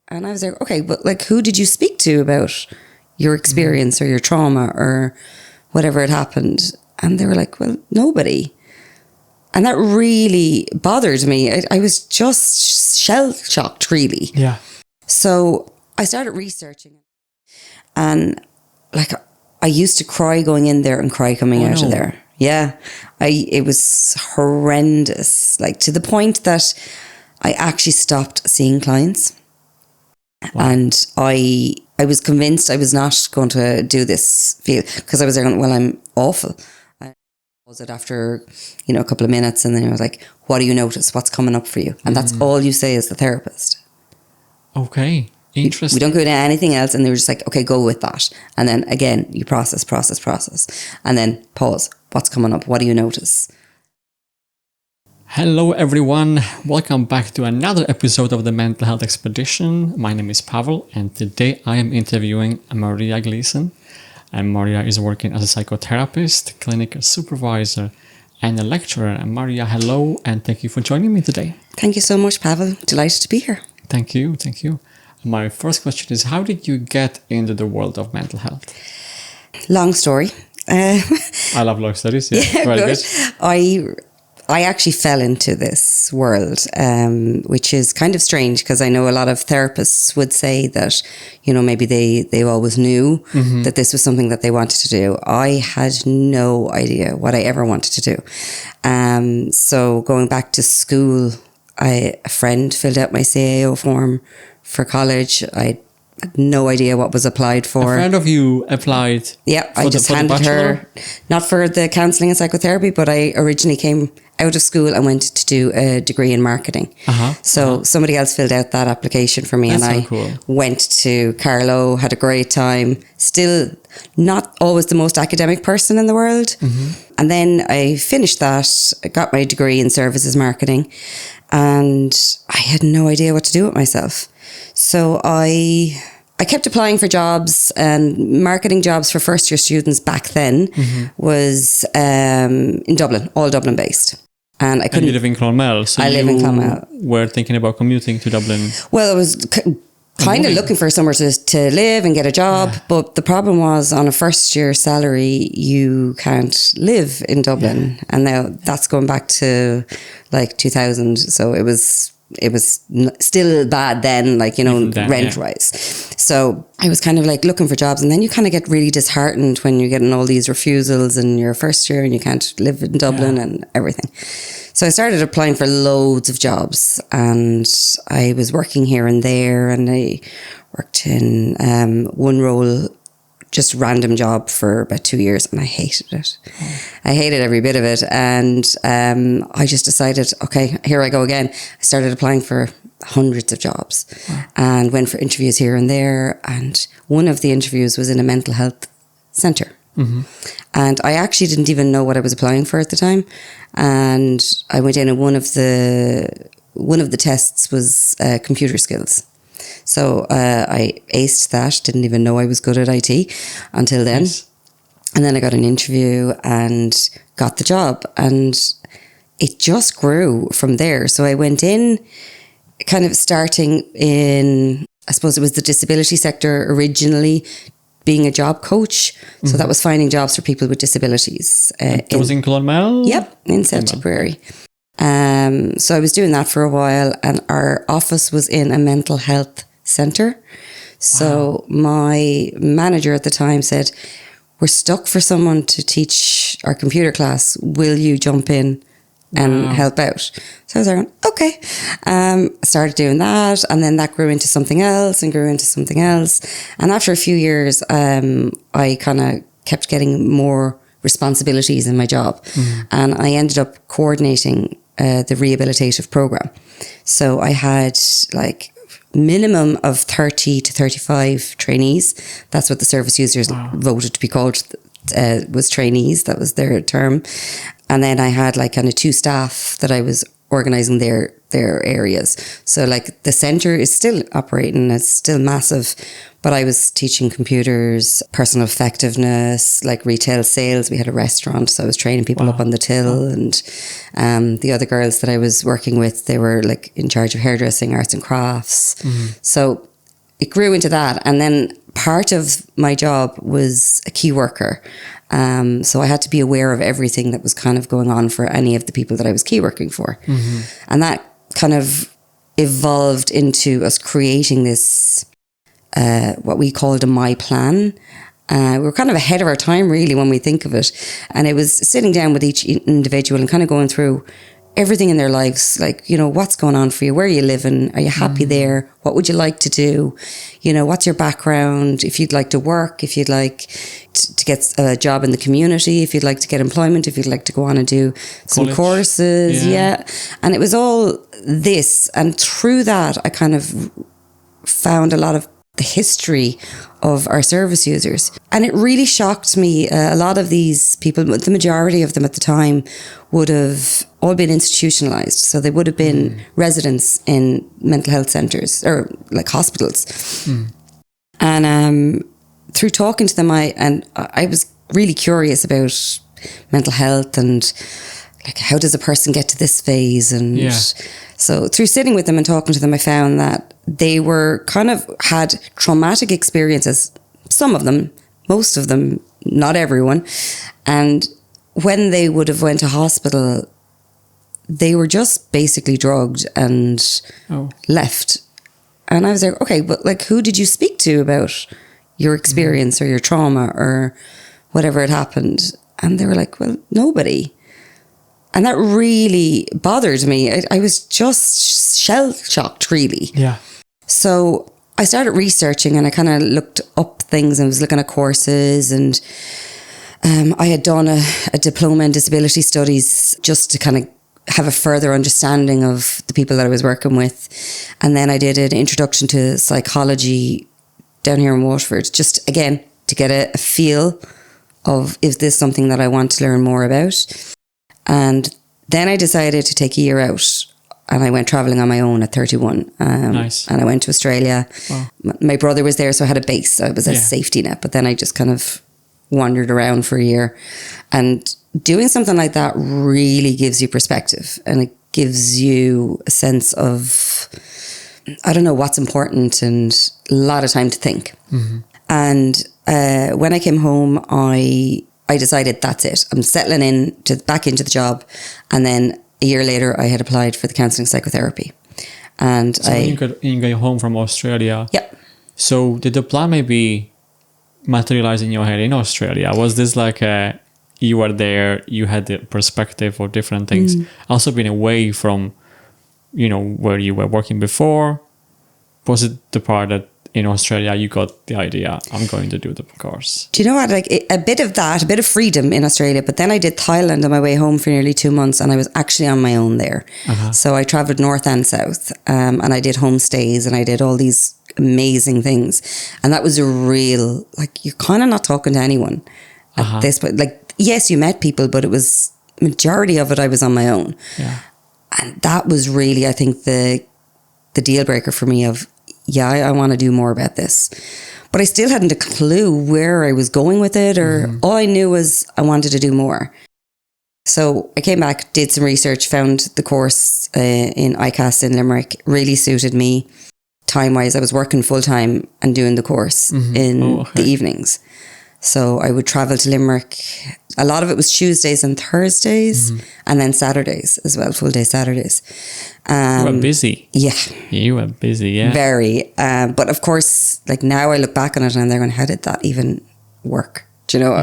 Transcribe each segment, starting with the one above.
And I was like, okay, but like, who did you speak to about your experience or your trauma or whatever had happened? And they were like, well, nobody. And that really bothered me. I was just shell-shocked, really. Yeah. So I started researching. And like, I used to cry going in there and cry coming out of there. Yeah. It was horrendous. Like, to the point that I actually stopped seeing clients. Wow. And I was convinced I was not going to do this field because I was like, well, I'm awful. I was it after, a couple of minutes, and then I was like, what do you notice? What's coming up for you? And that's all you say as the therapist. Okay. Interesting. We don't go into anything else, and they were just like, okay, go with that. And then again, you process. And then pause. What's coming up? What do you notice? Hello everyone, welcome back to another episode of the Mental Health Expedition. My name is Pavel, and today I am interviewing Maria Gleeson. And Maria is working as a psychotherapist, clinical supervisor, and a lecturer. And Maria, hello, and thank you for joining me today. Thank you so much, Pavel. Delighted to be here. Thank you. My first question is, how did you get into the world of mental health? Long story. I love long stories, yeah. Very good. I actually fell into this world, which is kind of strange because I know a lot of therapists would say that, maybe they always knew that this was something that they wanted to do. I had no idea what I ever wanted to do. So going back to school, a friend filled out my CAO form for college. I had no idea what was applied for. A friend of you applied? Yeah, I just handed her, not for the counselling and psychotherapy, but I originally came out of school and went to do a degree in marketing. Somebody else filled out that application for me. That's so cool. Went to Carlow, had a great time. Still not always the most academic person in the world. And then I finished that, I got my degree in services marketing, and I had no idea what to do with myself. So I kept applying for jobs, and marketing jobs for first year students back then was in Dublin, all Dublin based. And I couldn't. And you live in Clonmel, so I live in Clonmel. Were thinking about commuting to Dublin? Well, I was kind of looking for somewhere to live and get a job, but the problem was on a first year salary, you can't live in Dublin. And now that's going back to like 2000. So it was still bad then, rent wise. So I was kind of like looking for jobs, and then you kind of get really disheartened when you're getting all these refusals in your first year and you can't live in Dublin and everything. So I started applying for loads of jobs, and I was working here and there, and I worked in one role, just random job, for about 2 years, and I hated it. I hated every bit of it. And I just decided, okay, here I go again. I started applying for hundreds of jobs and went for interviews here and there. And one of the interviews was in a mental health centre. And I actually didn't even know what I was applying for at the time. And I went in, and one of the tests was computer skills. So I aced that, didn't even know I was good at IT until then. Nice. And then I got an interview and got the job, and it just grew from there. So I went in kind of starting in, I suppose it was the disability sector originally, being a job coach. So that was finding jobs for people with disabilities. It was in Clonmel? Yep, in South Tipperary. So I was doing that for a while, and our office was in a mental health centre. So my manager at the time said, we're stuck for someone to teach our computer class. Will you jump in and help out? So I was like, okay. Started doing that, and then that grew into something else and grew into something else. And after a few years, I kind of kept getting more responsibilities in my job. And I ended up coordinating the rehabilitative program. So I had like minimum of 30 to 35 trainees. That's what the service users voted to be called, was trainees. That was their term. And then I had like kind of 2 staff that I was organising their areas. So like the centre is still operating, it's still massive, but I was teaching computers, personal effectiveness, like retail sales. We had a restaurant, so I was training people up on the till. And the other girls that I was working with, they were like in charge of hairdressing, arts and crafts. So it grew into that. And then part of my job was a key worker. So I had to be aware of everything that was kind of going on for any of the people that I was key working for. And that kind of evolved into us creating this, what we called a My Plan. We were kind of ahead of our time, really, when we think of it. And it was sitting down with each individual and kind of going through everything in their lives, like, you know, what's going on for you? Where are you living? Are you happy there? What would you like to do? You know, what's your background? If you'd like to work, if you'd like to get a job in the community, if you'd like to get employment, if you'd like to go on and do some courses. Yeah. And it was all this. And through that, I kind of found a lot of the history of our service users. And it really shocked me. A lot of these people, the majority of them at the time, would have all been institutionalized. So they would have been residents in mental health centres or like hospitals. And through talking to them, I was really curious about mental health and like, how does a person get to this phase? And so through sitting with them and talking to them, I found that they were kind of had traumatic experiences, some of them, most of them, not everyone. And when they would have went to hospital, they were just basically drugged and left. And I was like, okay, but like, who did you speak to about your experience or your trauma or whatever had happened? And they were like, well, nobody. And that really bothered me. I was just shell-shocked, really. Yeah. So I started researching and I kind of looked up things and was looking at courses, and I had done a diploma in disability studies just to kind of have a further understanding of the people that I was working with. And then I did an introduction to psychology down here in Waterford, just again to get a feel of, is this something that I want to learn more about? And then I decided to take a year out and I went travelling on my own at 31. Nice. And I went to Australia. Wow. My brother was there, so I had a base. So it was a safety net. But then I just kind of wandered around for a year. And doing something like that really gives you perspective, and it gives you a sense of, I don't know, what's important, and a lot of time to think. And when I came home, I decided that's it. I'm settling in back into the job. And then a year later, I had applied for the counselling psychotherapy. And so when you got home from Australia. Yep. So did the plan maybe materialize in your head in Australia? Was this like you were there, you had the perspective of different things, also being away from, you know, where you were working before? Was it the part that in Australia you got the idea, I'm going to do the course? Do you know what, like a bit of that, a bit of freedom in Australia, but then I did Thailand on my way home for nearly 2 months, and I was actually on my own there. So I travelled north and south, and I did homestays, and I did all these amazing things. And that was a real, like, you're kind of not talking to anyone at this point. Like, yes, you met people, but it was, majority of it I was on my own. And that was really, I think, the deal breaker for me of, I want to do more about this. But I still hadn't a clue where I was going with it, or all I knew was I wanted to do more. So I came back, did some research, found the course in ICAS in Limerick, really suited me. Time-wise, I was working full-time and doing the course in the evenings. So I would travel to Limerick. A lot of it was Tuesdays and Thursdays, and then Saturdays as well, full day Saturdays. You were busy. Yeah. You were busy, yeah. Very. But of course, like now I look back on it and they're going, how did that even work? Do you know?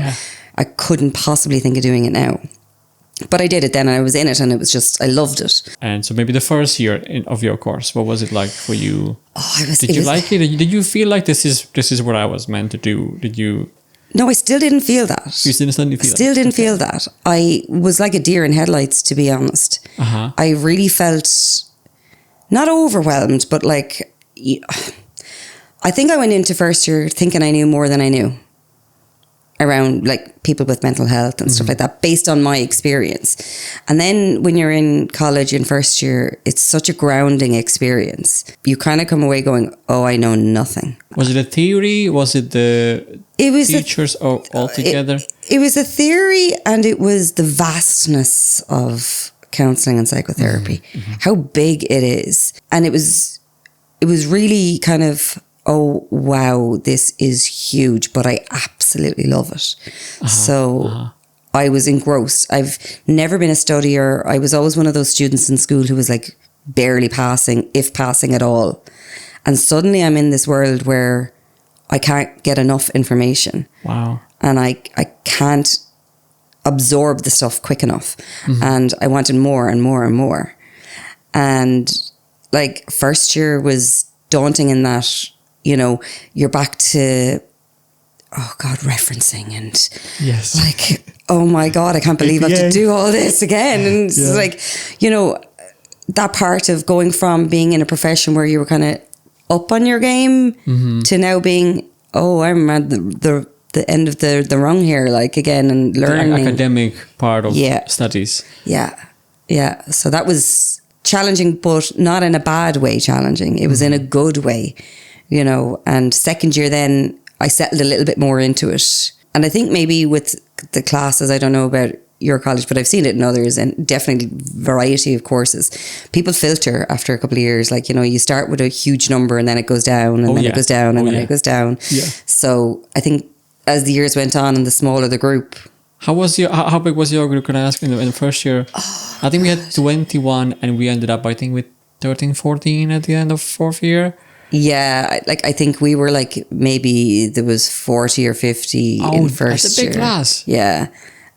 I couldn't possibly think of doing it now. But I did it then, and I was in it, and it was just, I loved it. And so maybe the first year of your course, what was it like for you? Did you like it? Did you feel like this is what I was meant to do? Did you... No, I still didn't feel that. You still didn't feel that. I was like a deer in headlights, to be honest. I really felt not overwhelmed, but like, I think I went into first year thinking I knew more than I knew around like people with mental health and stuff like that, based on my experience. And then when you're in college in first year, it's such a grounding experience. You kind of come away going, oh, I know nothing. Was it a theory? Was it the teachers all together? It was a theory, and it was the vastness of counselling and psychotherapy, how big it is. And it was really kind of oh, wow, this is huge, but I absolutely love it. So I was engrossed. I've never been a studier. I was always one of those students in school who was like barely passing, if passing at all. And suddenly I'm in this world where I can't get enough information. Wow. And I can't absorb the stuff quick enough. And I wanted more and more and more. And like first year was daunting in that, you know, you're back to, oh God, referencing and yes, like, oh my God, I can't believe I have to do all this again. And it's like, you know, that part of going from being in a profession where you were kind of up on your game to now being, oh, I'm at the end of the rung here, like again, and learning. The academic part of studies. Yeah. Yeah. So that was challenging, but not in a bad way challenging. It was in a good way, you know. And second year then I settled a little bit more into it. And I think maybe with the classes, I don't know about your college, but I've seen it in others, and definitely variety of courses. People filter after a couple of years. Like, you know, you start with a huge number and then it goes down and then it goes down and then it goes down. Yeah. So I think as the years went on and the smaller the group. How big was your group, can I ask, in the first year? Oh, I think we had 21 and we ended up, I think, with 13, 14 at the end of fourth year. Yeah, I think we were like, maybe there was 40 or 50 in first year. That's a big class. Yeah.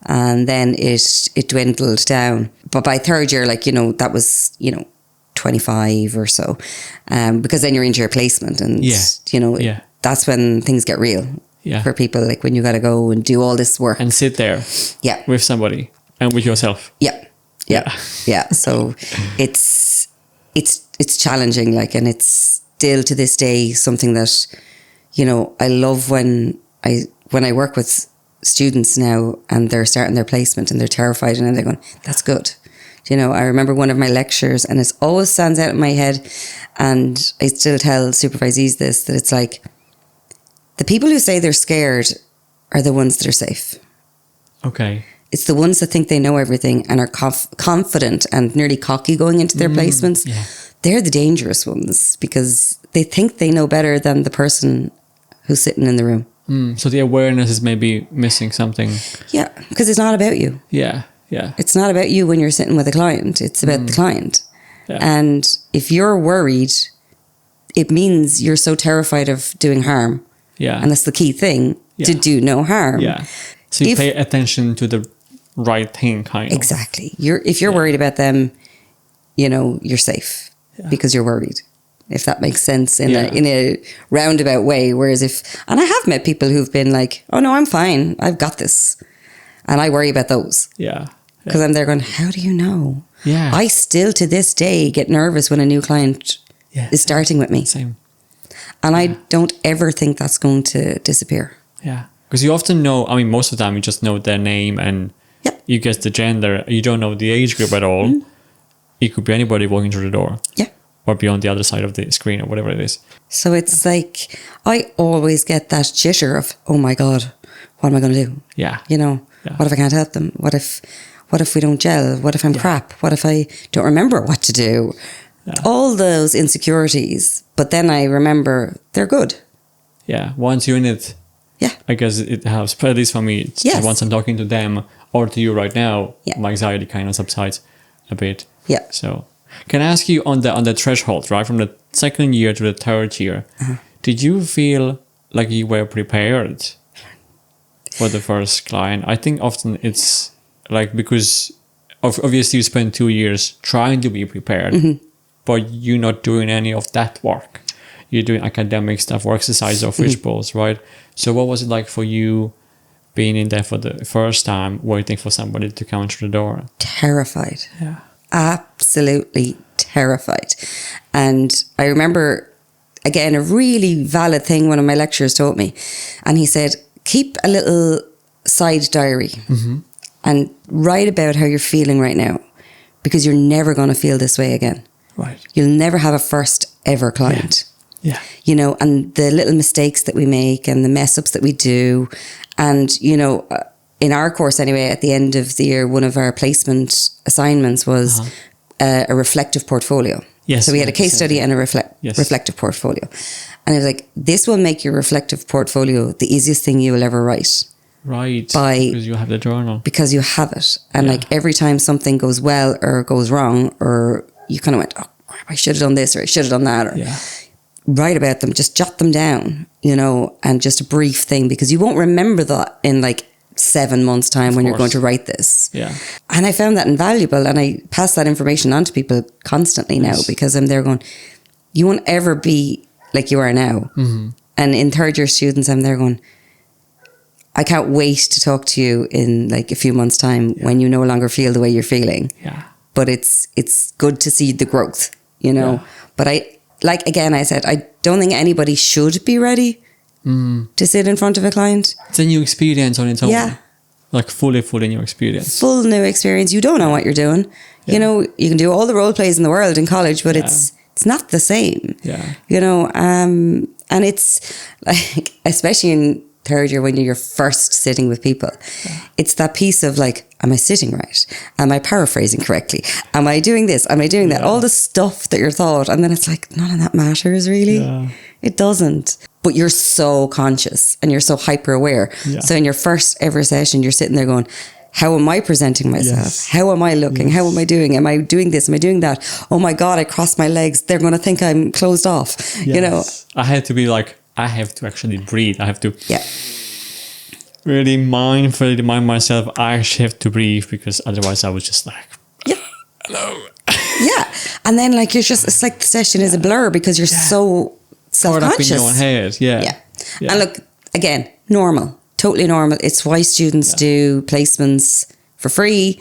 And then it dwindled down. But by third year, like, you know, that was, you know, 25 or so. Because then you're into your placement and, you know, that's when things get real. Yeah. For people, like when you got to go and do all this work. And sit there. Yeah. With somebody and with yourself. Yeah. Yeah. Yeah. So it's challenging, like, and it's still to this day something that, you know, I love when I work with students now and they're starting their placement and they're terrified and then they're going, that's good. You know, I remember one of my lectures and it always stands out in my head, and I still tell supervisees this, that it's like, the people who say they're scared are the ones that are safe. Okay. It's the ones that think they know everything and are confident and nearly cocky going into their placements. Yeah. They're the dangerous ones because they think they know better than the person who's sitting in the room. So the awareness is maybe missing something. Yeah, because it's not about you. Yeah, yeah. It's not about you when you're sitting with a client. It's about the client. Yeah. And if you're worried, it means you're so terrified of doing harm. Yeah. And that's the key thing, to do no harm. Yeah. So you pay attention to the right thing, kind of. Exactly. If you're worried about them, you know, you're safe because you're worried. If that makes sense in a roundabout way. Whereas and I have met people who've been like, oh no, I'm fine. I've got this. And I worry about those. Yeah. Because I'm there going, how do you know? Yeah. I still to this day get nervous when a new client is starting with me. Same. And I don't ever think that's going to disappear. Yeah. Because you often know, I mean, most of the time you just know their name and you guess the gender. You don't know the age group at all. Mm. It could be anybody walking through the door. Yeah. Or be on the other side of the screen or whatever it is. So it's like, I always get that jitter of, oh my God, what am I going to do? Yeah. You know, what if I can't help them? What if we don't gel? What if I'm crap? What if I don't remember what to do? Yeah. All those insecurities. But then I remember they're good. Yeah. Once you're in it, I guess it helps. But at least for me, once I'm talking to them or to you right now, my anxiety kind of subsides a bit. Yeah. So can I ask you on the threshold, right? From the second year to the third year, did you feel like you were prepared for the first client? I think often it's like, because obviously you spend 2 years trying to be prepared, but you're not doing any of that work. You're doing academic stuff or exercise or fishbowls, right? So what was it like for you being in there for the first time, waiting for somebody to come through the door? Terrified. Yeah. Absolutely terrified. And I remember, again, a really valid thing one of my lecturers taught me. And he said, keep a little side diary and write about how you're feeling right now, because you're never going to feel this way again. Right. You'll never have a first ever client. Yeah. You know, and the little mistakes that we make and the mess ups that we do. And, you know, in our course anyway, at the end of the year, one of our placement assignments was a reflective portfolio. Yes. So we had a case study and a reflective portfolio. And it was like, this will make your reflective portfolio the easiest thing you will ever write. Right. Because you have the journal. Because you have it. And like every time something goes well or goes wrong, or you kind of went, oh crap, I should have done this or I should have done that, or write about them, just jot them down, you know, and just a brief thing, because you won't remember that in like 7 months' time when you're going to write this. Yeah. And I found that invaluable, and I pass that information on to people constantly now, because I'm there going, you won't ever be like you are now. Mm-hmm. And in third year students, I'm there going, I can't wait to talk to you in like a few months' time when you no longer feel the way you're feeling. Yeah. But it's good to see the growth, you know. Yeah. But I said, I don't think anybody should be ready to sit in front of a client. It's a new experience on its own. Yeah. Like fully new experience. Full new experience. You don't know what you're doing. Yeah. You know, you can do all the role plays in the world in college, but it's not the same. Yeah. You know, and it's like, especially in third year when you're first sitting with people, it's that piece of like, am I sitting right? Am I paraphrasing correctly? Am I doing this? Am I doing that? All the stuff that you're thought, and then it's like, none of that matters really. Yeah. It doesn't. But you're so conscious and you're so hyper aware. Yeah. So in your first ever session, you're sitting there going, how am I presenting myself? Yes. How am I looking? Yes. How am I doing? Am I doing this? Am I doing that? Oh my God, I crossed my legs. They're going to think I'm closed off. Yes. You know, I had to be like, I have to actually breathe. I have to really mindfully remind myself I actually have to breathe, because otherwise I was just like, hello. Yeah. And then like, it's like the session is a blur because you're so self-conscious. Up in your head. Yeah. And look, again, normal, totally normal. It's why students do placements for free,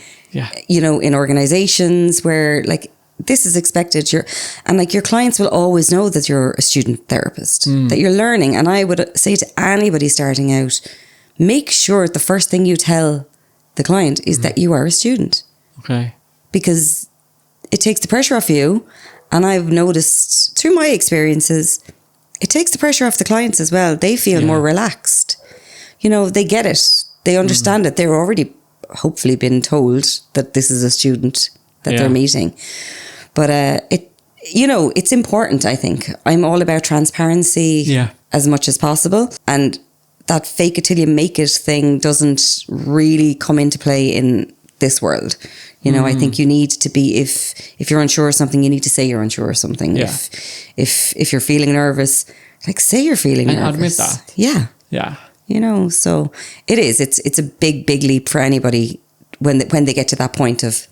you know, in organizations where like, this is expected. Your clients will always know that you're a student therapist, that you're learning. And I would say to anybody starting out, make sure the first thing you tell the client is that you are a student. Okay. Because it takes the pressure off you. And I've noticed through my experiences, it takes the pressure off the clients as well. They feel more relaxed. You know, they get it. They understand it. They're already hopefully been told that this is a student that they're meeting. But it's important, I think. I'm all about transparency as much as possible. And that fake it till you make it thing doesn't really come into play in this world. You know, I think you need to be, if you're unsure of something, you need to say you're unsure of something. Yeah. If you're feeling nervous, like say you're feeling nervous. And admit that. Yeah. Yeah. You know, so it is. It's a big leap for anybody when they get to that point of,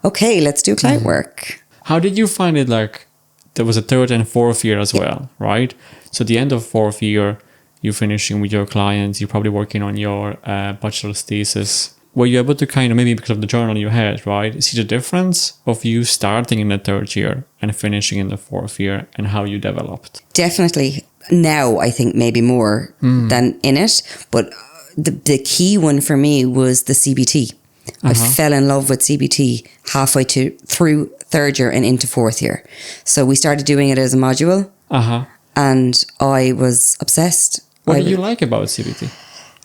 okay, let's do client work. How did you find it? Like, there was a third and fourth year as well, right? So the end of fourth year, you're finishing with your clients, you're probably working on your bachelor's thesis. Were you able to kind of, maybe because of the journal you had, right, see the difference of you starting in the third year and finishing in the fourth year, and how you developed? Definitely. Now, I think maybe more than in it. But the key one for me was the CBT. I fell in love with CBT halfway through third year and into fourth year. So we started doing it as a module. And I was obsessed. What did you like about CBT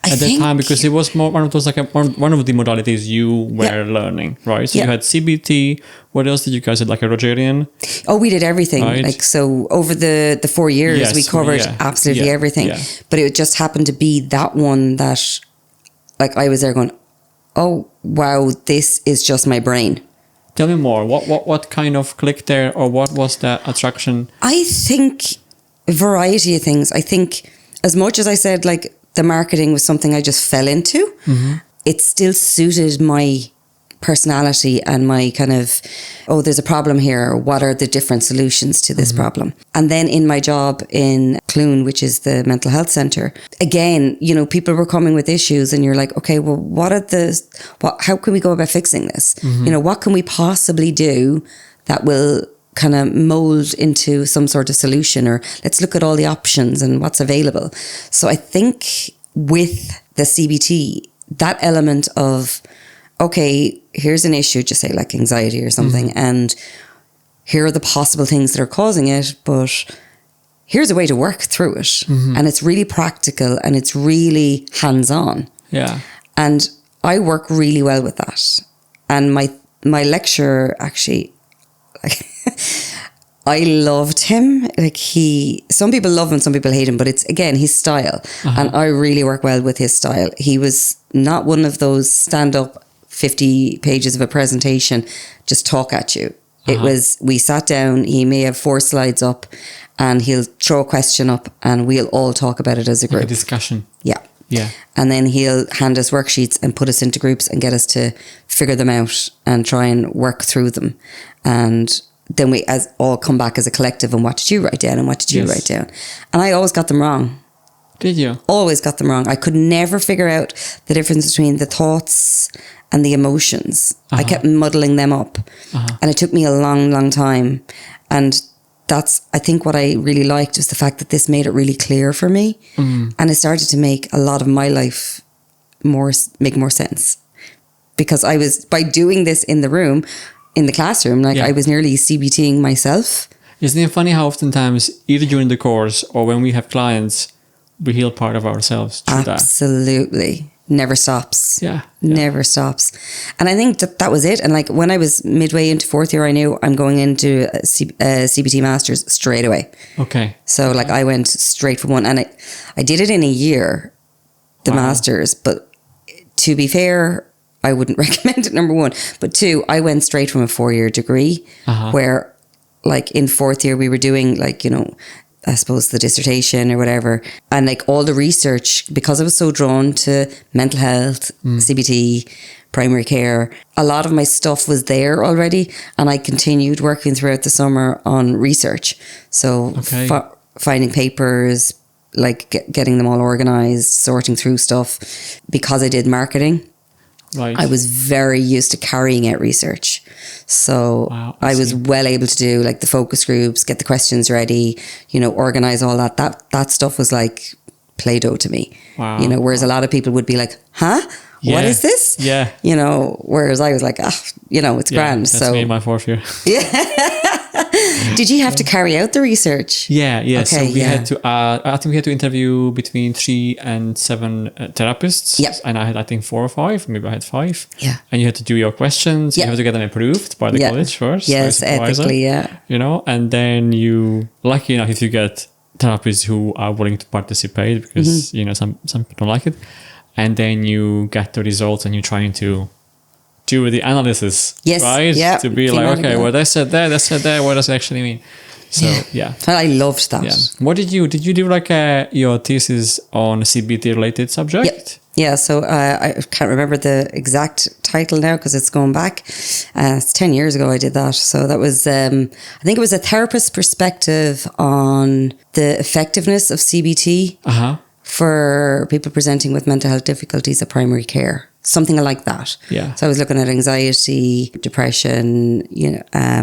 at that time? Because it was more one of those, like one of the modalities you were learning, right? So you had CBT. What else did you guys do? Like a Rogerian? Oh, we did everything. Right. Like, so over the 4 years, we covered absolutely everything. Yeah. But it just happened to be that one that, like, I was there going, oh, wow, this is just my brain. Tell me more. What kind of clicked there, or what was the attraction? I think a variety of things. I think as much as I said, like, the marketing was something I just fell into, it still suited my personality and my kind of, oh, there's a problem here. What are the different solutions to this problem? And then in my job in Clune, which is the mental health centre, again, you know, people were coming with issues, and you're like, okay, well, how can we go about fixing this? You know, what can we possibly do that will kind of mold into some sort of solution, or let's look at all the options and what's available. So I think with the CBT, that element of, okay, here's an issue, just say like anxiety or something, and here are the possible things that are causing it, but here's a way to work through it. And it's really practical and it's really hands-on. Yeah. And I work really well with that. And my lecturer actually, I loved him. Like some people love him, some people hate him, but it's, again, his style. And I really work well with his style. He was not one of those stand up 50 pages of a presentation, just talk at you. It was, we sat down, he may have 4 slides up and he'll throw a question up and we'll all talk about it as a group. Like a discussion. Yeah. Yeah. And then he'll hand us worksheets and put us into groups and get us to figure them out and try and work through them. And then we all come back as a collective and what did you write down and what did you write down? And I always got them wrong. Did you? Always got them wrong. I could never figure out the difference between the thoughts and the emotions. I kept muddling them up. And it took me a long, long time. And that's, I think, what I really liked was the fact that this made it really clear for me. And it started to make a lot of my life make more sense. Because I was, by doing this in the room, in the classroom, like I was nearly CBTing myself. Isn't it funny how oftentimes, either during the course or when we have clients, we heal part of ourselves through that? Absolutely. Never stops. Yeah. Never stops. And I think that was it. And like when I was midway into 4th year, I knew I'm going into a CBT Masters straight away. Okay. So like I went straight from one, and I did it in a year, the Masters. But to be fair, I wouldn't recommend it, number 1. But 2, I went straight from a 4-year degree where like in 4th year we were doing like, you know, I suppose the dissertation or whatever. And like all the research, because I was so drawn to mental health, CBT, primary care, a lot of my stuff was there already. And I continued working throughout the summer on research. So finding papers, like getting them all organized, sorting through stuff. Because I did marketing, I was very used to carrying out research. So I was well able to do like the focus groups, get the questions ready, you know, organize all that. That stuff was like Play-Doh to me. You know, whereas a lot of people would be like, huh? What is this? Yeah. You know, whereas I was like, you know, it's grand. That's so me in my 4th year. Did you have to carry out the research? Yeah. Okay, so we had to, I think we had to interview between 3 and 7 therapists. Yep. And I had, I think, 4 or 5, maybe I had 5. Yeah. And you had to do your questions. You have to get them approved by the college first. Yes, ethically, You know, and then you, lucky enough, if you get therapists who are willing to participate because, you know, some people don't like it. And then you get the results and you're trying to do the analysis, right? Yeah. To be like, okay, well, they said there, what does it actually mean? So, I loved that. Yeah. What did you do like your thesis on CBT related subject? Yeah, so I can't remember the exact title now because it's going back. It's 10 years ago I did that. So that was, I think it was a therapist's perspective on the effectiveness of CBT for people presenting with mental health difficulties at primary care. Something like that. Yeah. So I was looking at anxiety, depression, you know, I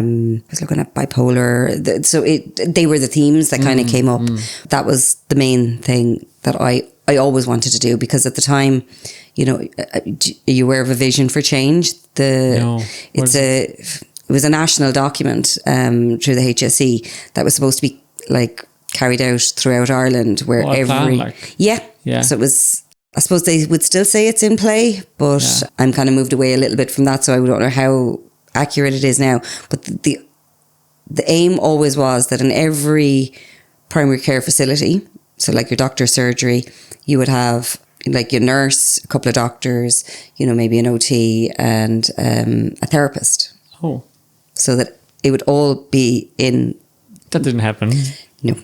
was looking at bipolar. So they were the themes that kind of came up. That was the main thing that I always wanted to do, because at the time, you know, are you aware of a vision for change? No. It was a national document through the HSE that was supposed to be like carried out throughout Ireland, where So it was, I suppose they would still say it's in play, but I'm kind of moved away a little bit from that, so I don't know how accurate it is now. But the aim always was that in every primary care facility, so like your doctor's surgery, you would have like your nurse, a couple of doctors, you know, maybe an OT and a therapist. Oh. So that it would all be in... That didn't happen. No.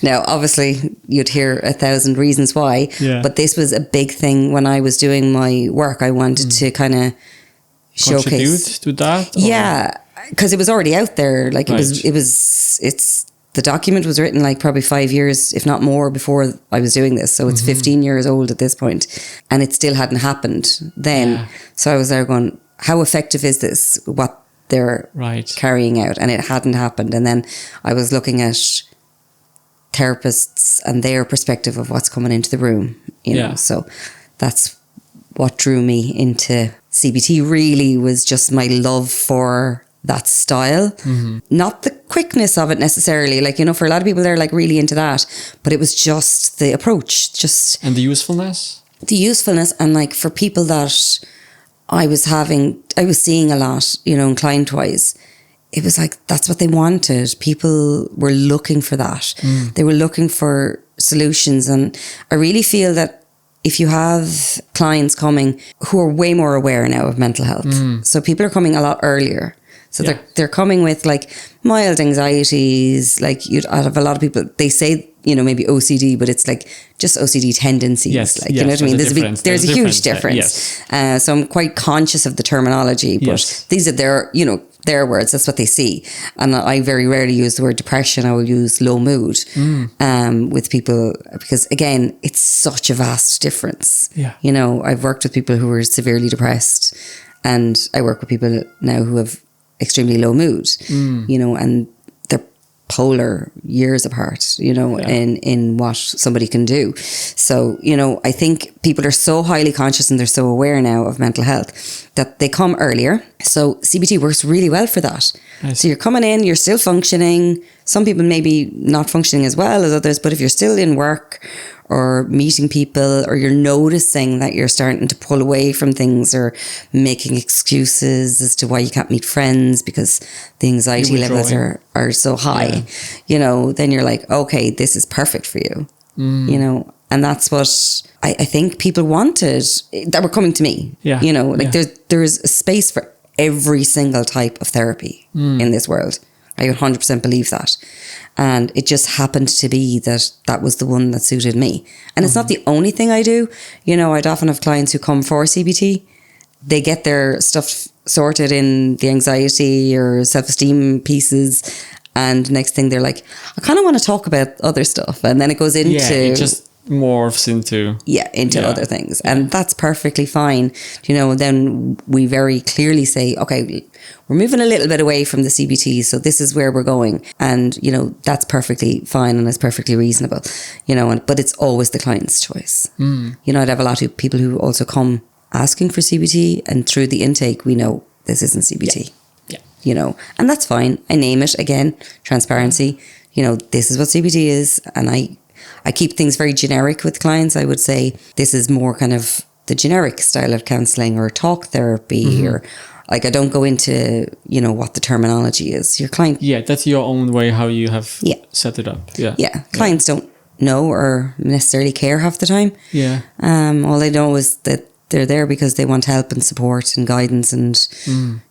Now, obviously, you'd hear 1,000 reasons why, but this was a big thing when I was doing my work. I wanted to kind of showcase... Contribute to that? Or? Yeah, because it was already out there. Like the document was written like probably 5 years, if not more, before I was doing this. So it's 15 years old at this point, and it still hadn't happened then. Yeah. So I was there going, how effective is this? What they're carrying out? And it hadn't happened. And then I was looking at therapists and their perspective of what's coming into the room, you know. So that's what drew me into CBT. Really was just my love for that style, not the quickness of it necessarily. Like, you know, for a lot of people, they're like really into that, but it was just the approach, and the usefulness, and like for people that I was seeing a lot, you know, client wise, it was like, that's what they wanted. People were looking for that. They were looking for solutions. And I really feel that if you have clients coming who are way more aware now of mental health, so people are coming a lot earlier. So they're coming with like mild anxieties. Like I'd have a lot of people, they say, you know, maybe OCD, but it's like just OCD tendencies. You know what I mean? There's a huge difference. So I'm quite conscious of the terminology, but these are their words. That's what they see. And I very rarely use the word depression. I will use low mood with people, because again, it's such a vast difference. You know, I've worked with people who are severely depressed, and I work with people now who have extremely low mood, you know, and they're polar years apart, you know, in what somebody can do. So, you know, I think people are so highly conscious and they're so aware now of mental health that they come earlier. So CBT works really well for that. So you're coming in, you're still functioning. Some people maybe not functioning as well as others, but if you're still in work or meeting people, or you're noticing that you're starting to pull away from things or making excuses as to why you can't meet friends because the anxiety levels are so high, you know, then you're like, okay, this is perfect for you, you know. And that's what I think people wanted that were coming to me, you know, like there's a space for every single type of therapy in this world. I 100% believe that. And it just happened to be that was the one that suited me. And it's not the only thing I do. You know, I'd often have clients who come for CBT. They get their stuff sorted in the anxiety or self-esteem pieces. And next thing they're like, I kind of want to talk about other stuff. And then it goes into... Yeah, it just morphs into... into other things. And that's perfectly fine. You know, then we very clearly say, okay, we're moving a little bit away from the CBT, so this is where we're going. And, you know, that's perfectly fine and it's perfectly reasonable, you know, but it's always the client's choice. You know, I'd have a lot of people who also come asking for CBT, and through the intake, we know this isn't CBT. You know, and that's fine. I name it, again, transparency. You know, this is what CBT is. And I keep things very generic with clients. I would say this is more kind of the generic style of counselling or talk therapy, or like I don't go into, you know, what the terminology is. Your client... Yeah, that's your own way how you have set it up. Clients don't know or necessarily care half the time. All they know is that they're there because they want help and support and guidance, and,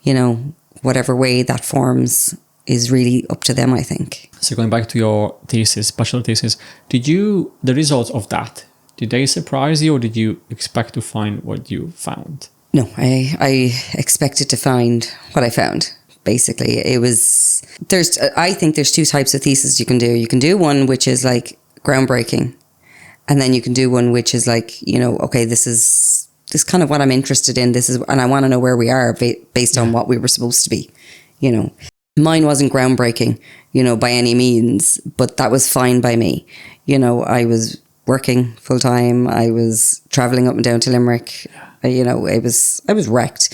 you know, whatever way that forms is really up to them, I think. So going back to your thesis, bachelor thesis, the results of that, did they surprise you, or did you expect to find what you found? No, I expected to find what I found. Basically, I think there's two types of thesis you can do. You can do one which is like groundbreaking, and then you can do one which is like, you know, okay, this is kind of what I'm interested in. And I want to know where we are based on what we were supposed to be, you know. Mine wasn't groundbreaking, you know, by any means, but that was fine by me. You know, I was working full time. I was traveling up and down to Limerick. You know, I was wrecked.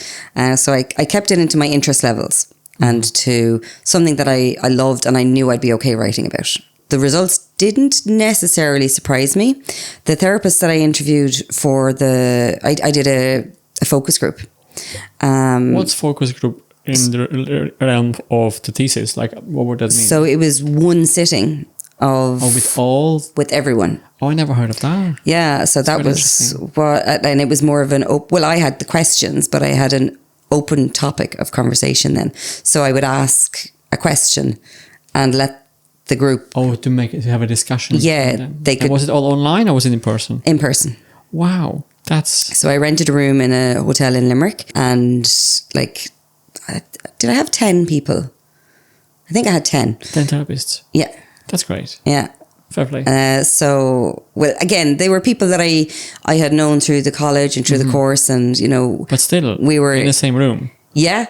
So I kept it into my interest levels and to something that I loved and I knew I'd be okay writing about. The results didn't necessarily surprise me. The therapist that I interviewed for I did a focus group. What's focus group? In the realm of the thesis, like what would that mean? So it was one sitting of... with everyone. Oh, I never heard of that. Yeah, so that was what, and it was more of an well, I had the questions, but I had an open topic of conversation then. So I would ask a question and let the group... to have a discussion. Yeah, they could... And was it all online or was it in person? In person. Wow, So I rented a room in a hotel in Limerick, and like... Did I have 10 people? I think I had 10. 10 therapists? Yeah. That's great. Yeah. Fair play. So, well, again, they were people that I had known through the college and through the course, and, you know... But still, we were in the same room. Yeah.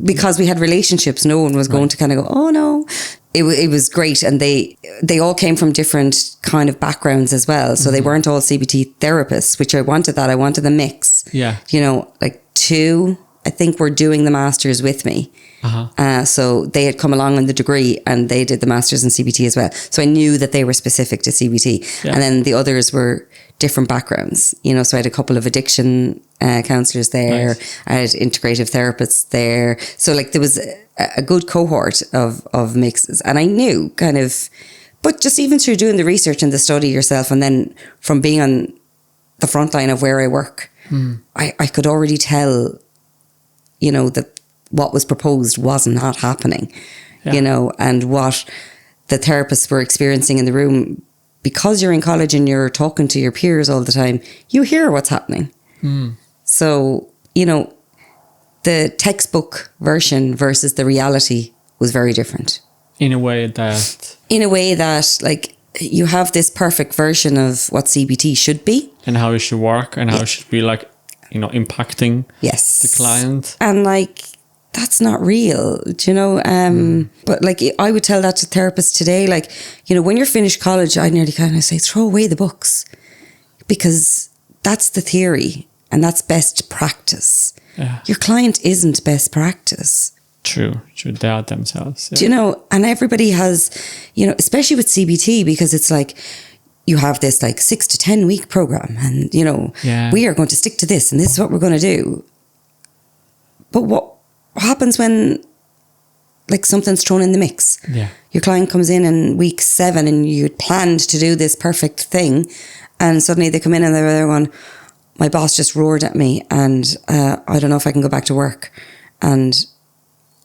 Because we had relationships. No one was going to kind of go, oh, no. It was great. And they all came from different kind of backgrounds as well. So they weren't all CBT therapists, which I wanted that. I wanted the mix. Yeah. You know, like 2... I think were doing the masters with me. So they had come along on the degree and they did the masters in CBT as well. So I knew that they were specific to CBT. And then the others were different backgrounds, you know, so I had a couple of addiction counsellors there. Nice. I had integrative therapists there. So like there was a good cohort of mixes, and I knew kind of, but just even through doing the research and the study yourself, and then from being on the front line of where I work, I could already tell, you know, that what was proposed was not happening, you know, and what the therapists were experiencing in the room. Because you're in college and you're talking to your peers all the time, you hear what's happening. So, you know, the textbook version versus the reality was very different. In a way that, like, you have this perfect version of what CBT should be. And how it should work and how it should be, like, you know, impacting the client. And, like, that's not real, do you know? But like, I would tell that to therapists today, like, you know, when you're finished college, I nearly kind of say, throw away the books, because that's the theory and that's best practice. Your client isn't best practice. True. They are themselves. Do you know? And everybody has, you know, especially with CBT, because it's like, you have this like 6 to 10 week program and, you know, we are going to stick to this and this is what we're going to do. But what happens when, like, something's thrown in the mix? Your client comes in week 7 and you planned to do this perfect thing, and suddenly they come in and they're going, my boss just roared at me and I don't know if I can go back to work. And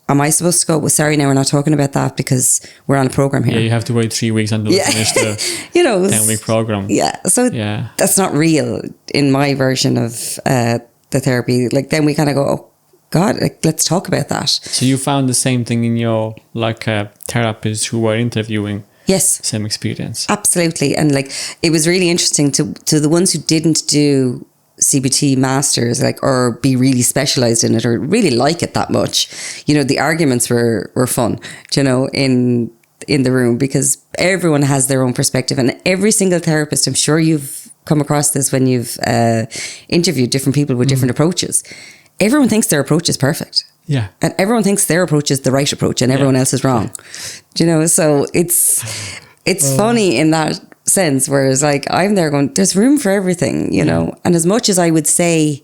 am I supposed to go, well, sorry, now we're not talking about that because we're on a program here. You have to wait 3 weeks until you finish the you know, 10-week program. So that's not real in my version of the therapy. Like, then we kind of go, oh, God, like, let's talk about that. So you found the same thing in your, like, therapists who were interviewing? Yes. Same experience? Absolutely. And, like, it was really interesting to the ones who didn't do CBT masters, like, or be really specialised in it or really like it that much. You know, the arguments were fun, you know, in the room, because everyone has their own perspective, and every single therapist, I'm sure you've come across this when you've interviewed different people with different approaches. Everyone thinks their approach is perfect. And everyone thinks their approach is the right approach and everyone else is wrong. Do you know? So it's funny in that sense, whereas, like, I'm there going, there's room for everything, you know? And as much as I would say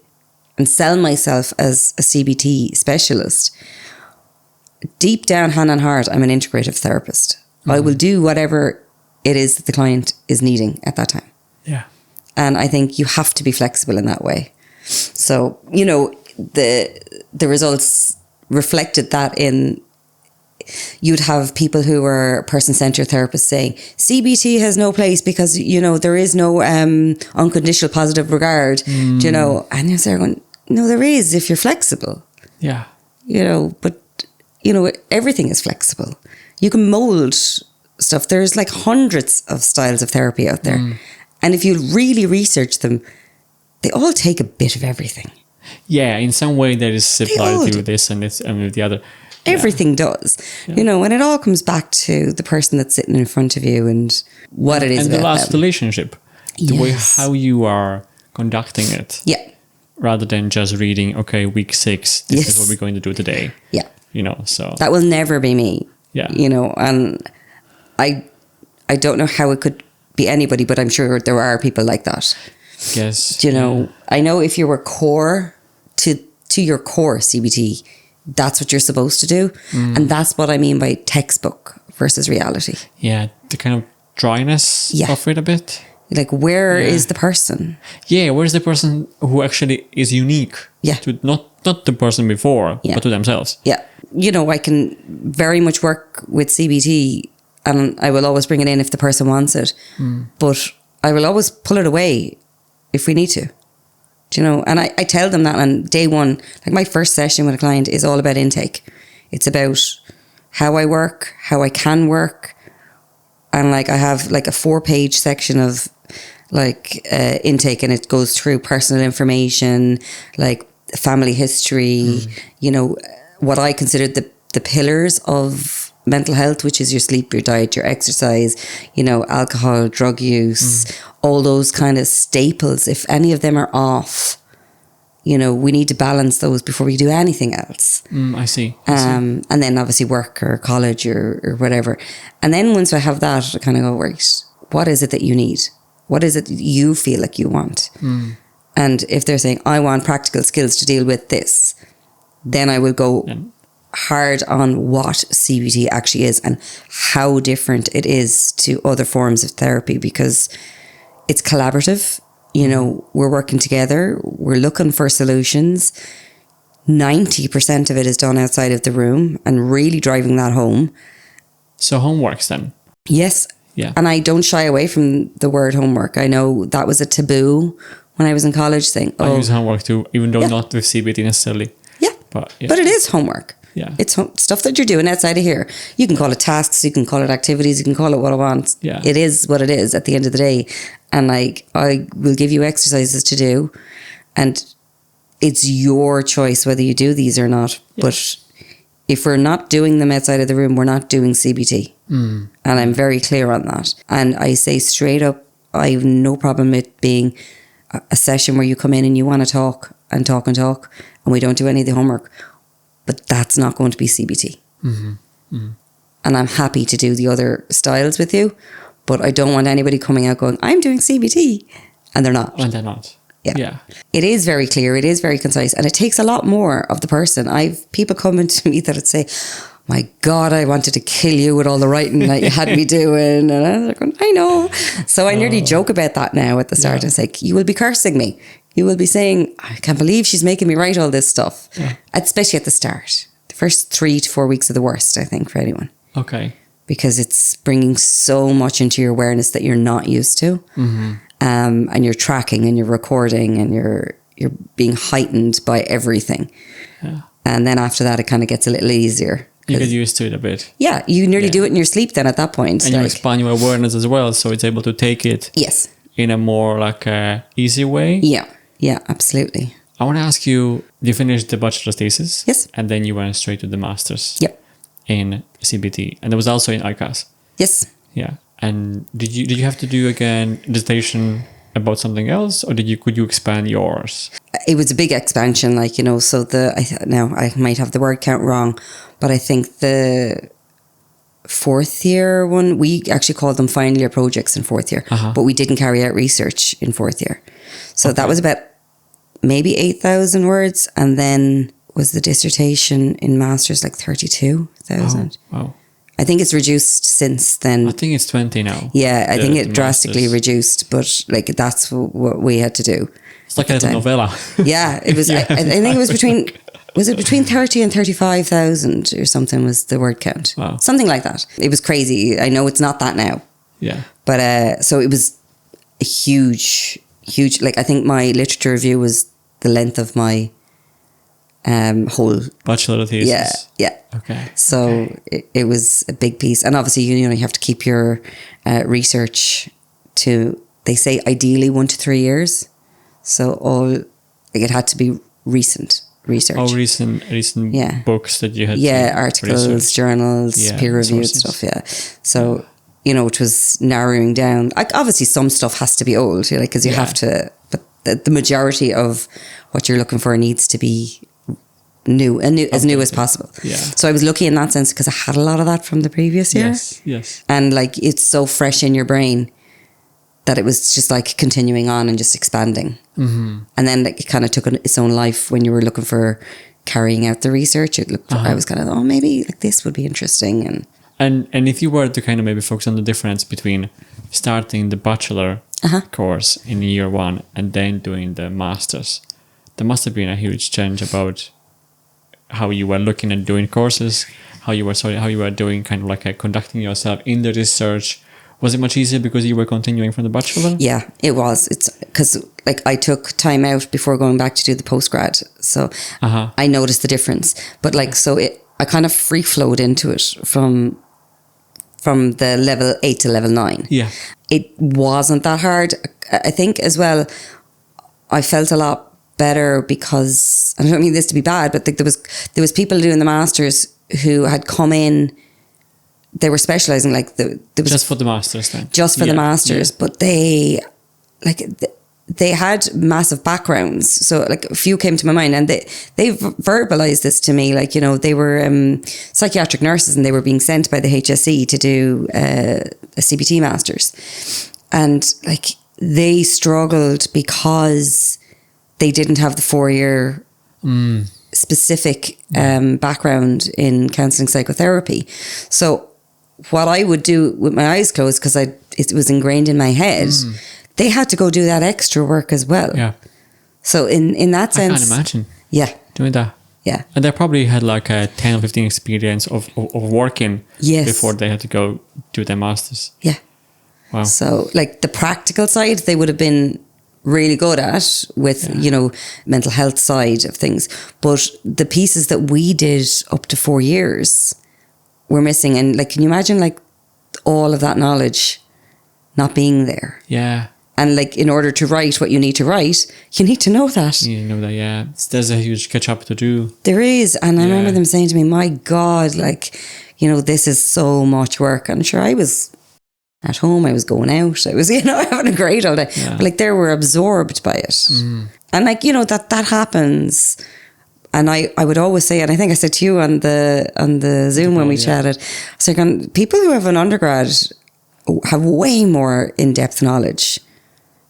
and sell myself as a CBT specialist, deep down, hand on heart, I'm an integrative therapist. I will do whatever it is that the client is needing at that time. And I think you have to be flexible in that way. So, you know, the results reflected that in, you'd have people who were person-centered therapists saying CBT has no place because, you know, there is no unconditional positive regard, you know, and you're there going, no, there is if you're flexible. You know, but, you know, everything is flexible. You can mold stuff. There's like hundreds of styles of therapy out there. And if you really research them, they all take a bit of everything. In some way there is similarity with this and with the other. Everything does. You know, and it all comes back to the person that's sitting in front of you and what it is. And the last relationship. The way how you are conducting it. Rather than just reading, okay, week 6, this is what we're going to do today. You know, so. That will never be me. You know, and I don't know how it could be anybody, but I'm sure there are people like that. You know, I know if you were core to your core CBT, that's what you're supposed to do. And that's what I mean by textbook versus reality. The kind of dryness of it a bit. Like, where is the person? Where's the person who actually is unique? To not the person before, but to themselves. You know, I can very much work with CBT and I will always bring it in if the person wants it. But I will always pull it away if we need to. Do you know? And I tell them that on day one. Like, my first session with a client is all about intake. It's about how I work, how I can work. And, like, I have like a 4-page section of like intake, and it goes through personal information, like family history, you know, what I consider the pillars of mental health, which is your sleep, your diet, your exercise, you know, alcohol, drug use, all those kind of staples. If any of them are off, you know, we need to balance those before we do anything else. I see. And then obviously work or college or whatever. And then once I have that, I kind of go, right, what is it that you need? What is it that you feel like you want? And if they're saying, I want practical skills to deal with this, then I will go hard on what CBT actually is and how different it is to other forms of therapy, because it's collaborative. You know, we're working together. We're looking for solutions. 90% of it is done outside of the room, and really driving that home. So homeworks then? Yes. Yeah. And I don't shy away from the word homework. I know that was a taboo when I was in college, saying, I use homework too, even though not with CBT necessarily. Yeah. But it is homework. Yeah. It's stuff that you're doing outside of here. You can call it tasks, you can call it activities, you can call it what I want. Yeah. It is what it is at the end of the day. And like, I will give you exercises to do, and it's your choice whether you do these or not. Yeah. But if we're not doing them outside of the room, we're not doing CBT. And I'm very clear on that. And I say straight up, I have no problem with being a session where you come in and you want to talk and talk and talk, and we don't do any of the homework. But that's not going to be CBT. And I'm happy to do the other styles with you, but I don't want anybody coming out going, I'm doing CBT, and they're not. And they're not. Yeah. It is very clear, it is very concise, and it takes a lot more of the person. I've people coming to me that would say, my God, I wanted to kill you with all the writing that you had me doing. And I was like, I know. So I nearly joke about that now at the start. It's like, you will be cursing me. You will be saying, I can't believe she's making me write all this stuff. Especially at the start. The first 3 to 4 weeks are the worst, I think, for anyone. Okay. Because it's bringing so much into your awareness that you're not used to. And you're tracking and you're recording and you're being heightened by everything. And then after that, it kind of gets a little easier. You get used to it a bit. Yeah, you nearly do it in your sleep then at that point. And you expand your awareness as well, so it's able to take it in a more like easy way. Yeah, absolutely. I want to ask you, you finished the bachelor's thesis. Yes. And then you went straight to the master's. Yep. In CBT. And it was also in ICAS. Yes. Yeah. And did you have to do again dissertation about something else, or could you expand yours? It was a big expansion, like, you know, so I might have the word count wrong, but I think the 4th year one, we actually called them final year projects in 4th year, but we didn't carry out research in 4th year. So that was about maybe 8,000 words. And then was the dissertation in master's like 32,000. Wow. I think it's reduced since then. I think it's 20 now. Yeah, I think it drastically reduced, but like that's what we had to do. It's like a little novella. Yeah, it was. I think it was between 30 and 35,000 or something was the word count. Wow. Something like that. It was crazy. I know it's not that now. Yeah. But so it was a huge, like I think my literature review was the length of my whole bachelor thesis. Yeah. Okay. So it was a big piece, and obviously you have to keep your research to, they say ideally 1 to 3 years. So it had to be recent research. Oh, recent books that you had. Yeah, articles, research. Journals, peer reviewed stuff. Yeah. So it was narrowing down. Like obviously some stuff has to be old, because you have to. But the majority of what you're looking for needs to be new as possible. Yeah. So I was lucky in that sense because I had a lot of that from the previous year. Yes. And like it's so fresh in your brain that it was just like continuing on and just expanding. And then like, it kind of took its own life when you were looking for carrying out the research. It looked. I was kind of maybe like this would be interesting. And if you were to kind of maybe focus on the difference between starting the bachelor course in year 1 and then doing the master's, there must have been a huge change about how you were looking at doing courses, how you were doing kind of like conducting yourself in the research. Was it much easier because you were continuing from the bachelor? Yeah, it was. It's because like I took time out before going back to do the postgrad, so I noticed the difference. But like I kind of free flowed into it from the level 8 to level 9. Yeah, it wasn't that hard. I think as well, I felt a lot better because I don't mean this to be bad, but there was people doing the masters who had come in. They were specializing, like there was just for the masters then. Just for the masters, but they they had massive backgrounds. So like a few came to my mind, and they verbalized this to me. Like, you know, they were psychiatric nurses, and they were being sent by the HSE to do a CBT masters. And like, they struggled because they didn't have the 4-year specific background in counselling psychotherapy. So what I would do with my eyes closed, because it was ingrained in my head, they had to go do that extra work as well. Yeah. So in that sense, I can't imagine. Yeah. Doing that. Yeah. And they probably had like a 10 or 15 experience of working before they had to go do their masters. Yeah. Wow. So like the practical side, they would have been really good at with, you know, mental health side of things. But the pieces that we did up to 4 years were missing. And like, can you imagine like all of that knowledge not being there? Yeah. And like, in order to write what you need to write, you need to know that. You know that, yeah. There's a huge catch up to do. There is. And I remember them saying to me, my God, like, you know, this is so much work. And sure, I was at home, I was going out, I was, you know, having a great all day. Yeah. But like, they were absorbed by it. And like, you know, that happens. And I would always say, and I think I said to you on the Zoom when we chatted, I was like, people who have an undergrad have way more in-depth knowledge.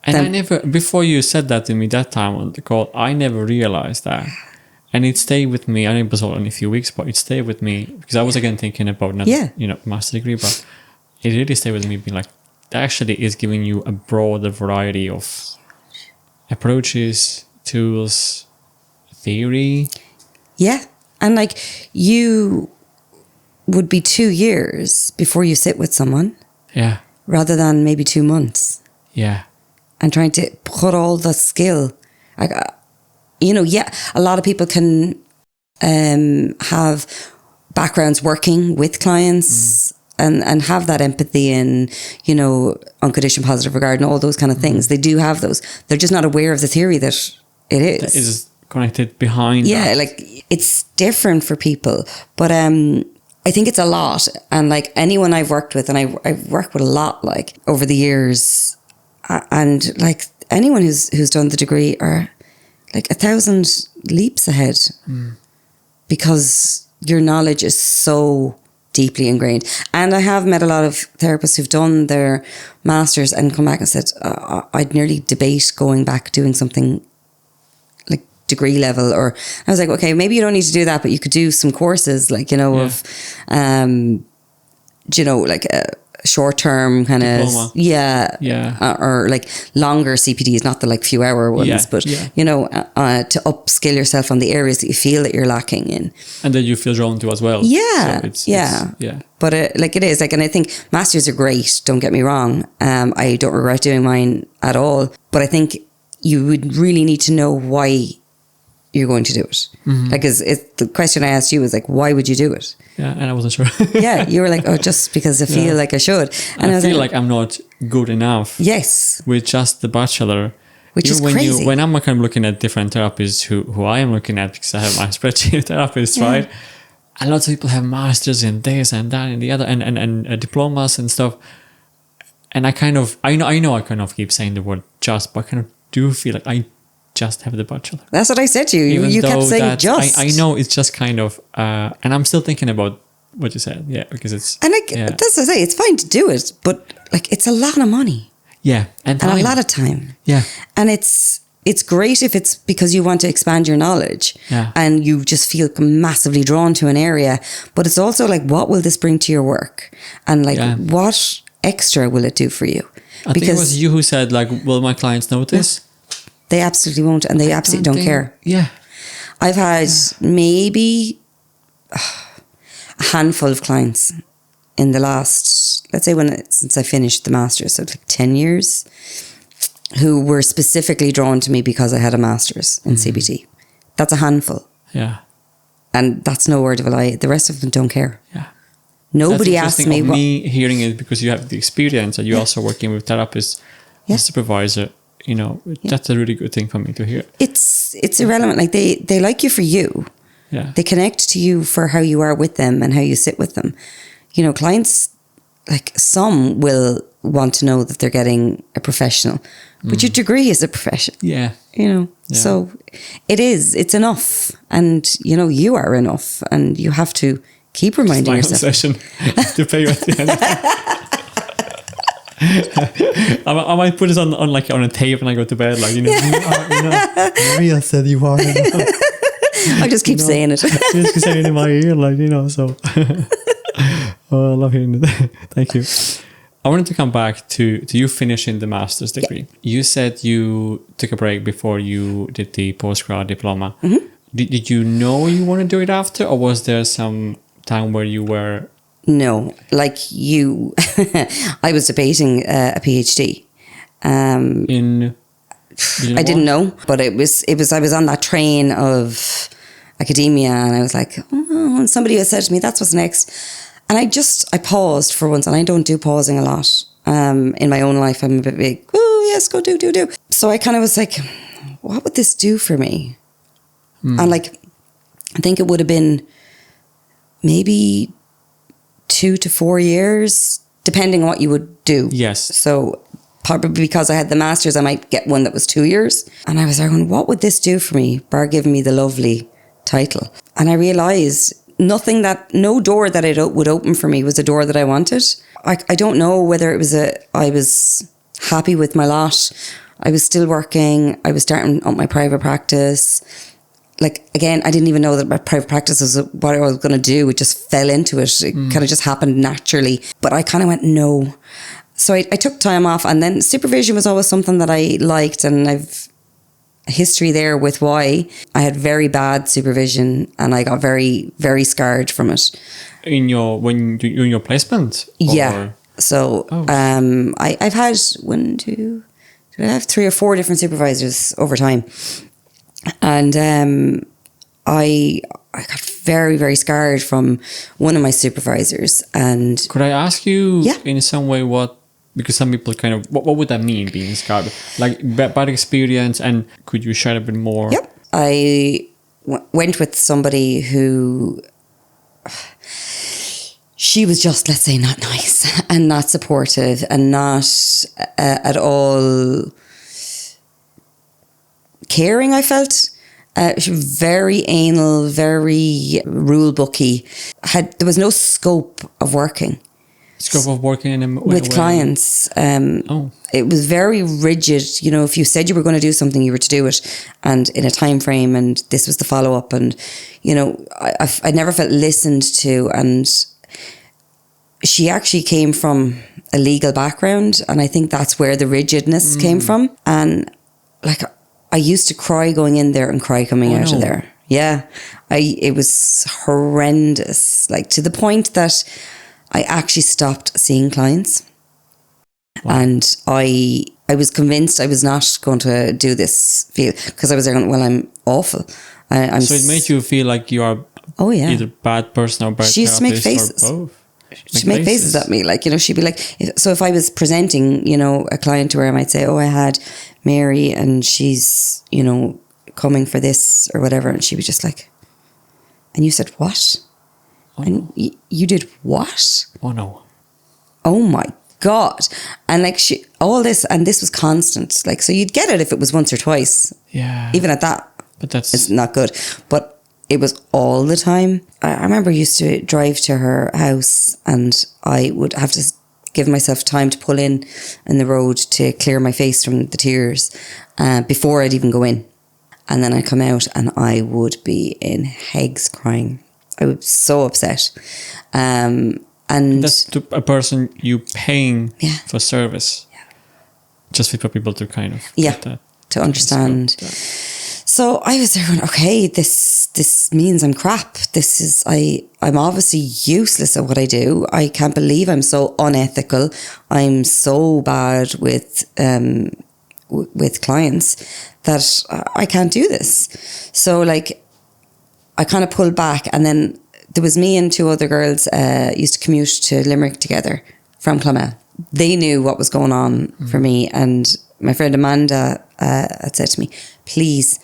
And I never, before you said that to me that time on the call, I never realized that. And it stayed with me. I know it was only a few weeks, but it stayed with me because I was again thinking about not, you know, master degree, but it really stayed with me being like, that actually is giving you a broader variety of approaches, tools, theory. Yeah. And like, you would be 2 years before you sit with someone. Yeah. Rather than maybe 2 months. Yeah. And trying to put all the skill, like, you know, a lot of people can have backgrounds working with clients and have that empathy and, you know, unconditioned positive regard and all those kind of things. They do have those. They're just not aware of the theory that it is. That is connected behind that. Like, it's different for people. But I think it's a lot. And like, anyone I've worked with, and I've worked with a lot, like, over the years, and like, anyone who's done the degree are like 1,000 leaps ahead because your knowledge is so deeply ingrained. And I have met a lot of therapists who've done their masters and come back and said, I'd nearly debate going back doing something like degree level. Or I was like, okay, maybe you don't need to do that, but you could do some courses, like, you know, of you know, like a short-term kind of or like longer CPDs, not the like few hour ones, but you know, to upskill yourself on the areas that you feel that you're lacking in, and that you feel drawn to as well. So but like, it is like, and I think masters are great, don't get me wrong. I don't regret doing mine at all, but I think you would really need to know why you're going to do it. Like, the question I asked you was like, why would you do it? Yeah, and I wasn't sure. You were like, oh, just because I feel like I should. And I feel like I'm not good enough. Yes. With just the bachelor. Which is crazy. When I'm kind of looking at different therapists who I am looking at, because I have my spreadsheet therapist, right? And lots of people have masters in this and that and the other, and diplomas and stuff. And I know I kind of keep saying the word just, but I kind of do feel like I just have the bachelor. That's what I said to you. You kept saying just. I know it's just kind of, and I'm still thinking about what you said. Yeah, because it's. And like, that's what I say. It's fine to do it, but like, it's a lot of money. Yeah, and a lot of time. Yeah, and it's great if it's because you want to expand your knowledge. Yeah, and you just feel massively drawn to an area. But it's also like, what will this bring to your work, and like, what extra will it do for you? I think it was you who said, like, will my clients notice? They absolutely won't, and they absolutely don't care. Yeah. I've had maybe a handful of clients in the last, let's say since I finished the master's, so like 10 years, who were specifically drawn to me because I had a master's in CBT. That's a handful. Yeah. And that's no word of a lie. The rest of them don't care. Yeah. Nobody asked me. Me hearing it because you have the experience and you're also working with therapists, supervisor. You know, that's a really good thing for me to hear. It's irrelevant. Like, they like you for you. Yeah. They connect to you for how you are with them and how you sit with them. You know, clients like some will want to know that they're getting a professional, but your degree is a profession. Yeah. You know, Yeah. so it's enough, and you know, you are enough, and you have to keep reminding My yourself. session to pay you at the end. I might put this on like on a tape when I go to bed, like, you know, Maria said you are enough. I just keep saying it. You just say it in my ear, like, you know, so. Oh, I love hearing it. Thank you. I wanted to come back to you finishing the master's degree. Yeah. You said you took a break before you did the postgrad diploma. Mm-hmm. Did you know you want to do it after, or was there some time where you were... No, like you, I was debating a PhD. I didn't know, but it was, I was on that train of academia, and I was like, oh, and somebody had said to me, that's what's next. And I paused for once, and I don't do pausing a lot. In my own life, I'm a bit big, oh yes, go do. So I kind of was like, what would this do for me? And like, I think it would have been maybe 2 to 4 years, depending on what you would do. Yes. So probably because I had the master's, I might get one that was 2 years. And I was like, what would this do for me, bar giving me the lovely title? And I realised no door that it would open for me was a door that I wanted. I don't know whether it was I was happy with my lot. I was still working. I was starting up my private practice. Like, again, I didn't even know that my private practice was what I was going to do. It just fell into it. It kind of just happened naturally. But I kind of went, no. So I took time off, and then supervision was always something that I liked, and I've a history there with why. I had very bad supervision, and I got very, very scarred from it. In your placement? Yeah. So I've had 3 or 4 different supervisors over time. And I got very, very scarred from one of my supervisors. And could I ask you in some way because some people kind of, what would that mean, being scarred? Like bad experience, and could you share a bit more? Yep. I went with somebody who, she was just, let's say, not nice and not supportive and not at all caring, I felt. She was very anal, very rule booky. There was no scope of working. Scope of working with clients. It was very rigid. You know, if you said you were going to do something, you were to do it, and in a time frame, and this was the follow up. And you know, I never felt listened to. And she actually came from a legal background, and I think that's where the rigidness came from. And like, I used to cry going in there and cry coming out of there. Yeah. It was horrendous. Like, to the point that I actually stopped seeing clients. Wow. And I was convinced I was not going to do this field, because I was there going, well, I'm awful. So it made you feel like you are either bad person or bad She used to make faces. Or both. She'd make faces at me, like, you know, she'd be like, so if I was presenting, you know, a client to her, I might say, oh, I had Mary and she's, you know, coming for this or whatever. And she was just like, and you said, what? Oh, and you did what? Oh, no. Oh, my God. And like, all this, and this was constant. Like, so you'd get it if it was once or twice. Yeah. Even at that. But it's not good. But it was all the time. I remember I used to drive to her house, and I would have to give myself time to pull in the road to clear my face from the tears before I'd even go in. And then I'd come out and I would be in hegs crying. I was so upset. And that's a person you paying for service. Yeah. Just for people to kind of get that. To understand. So I was there going, okay, this means I'm crap. I'm obviously useless at what I do. I can't believe I'm so unethical. I'm so bad with clients that I can't do this. So like, I kind of pulled back, and then there was me and 2 other girls used to commute to Limerick together from Clonmel. They knew what was going on for me, and my friend Amanda had said to me, please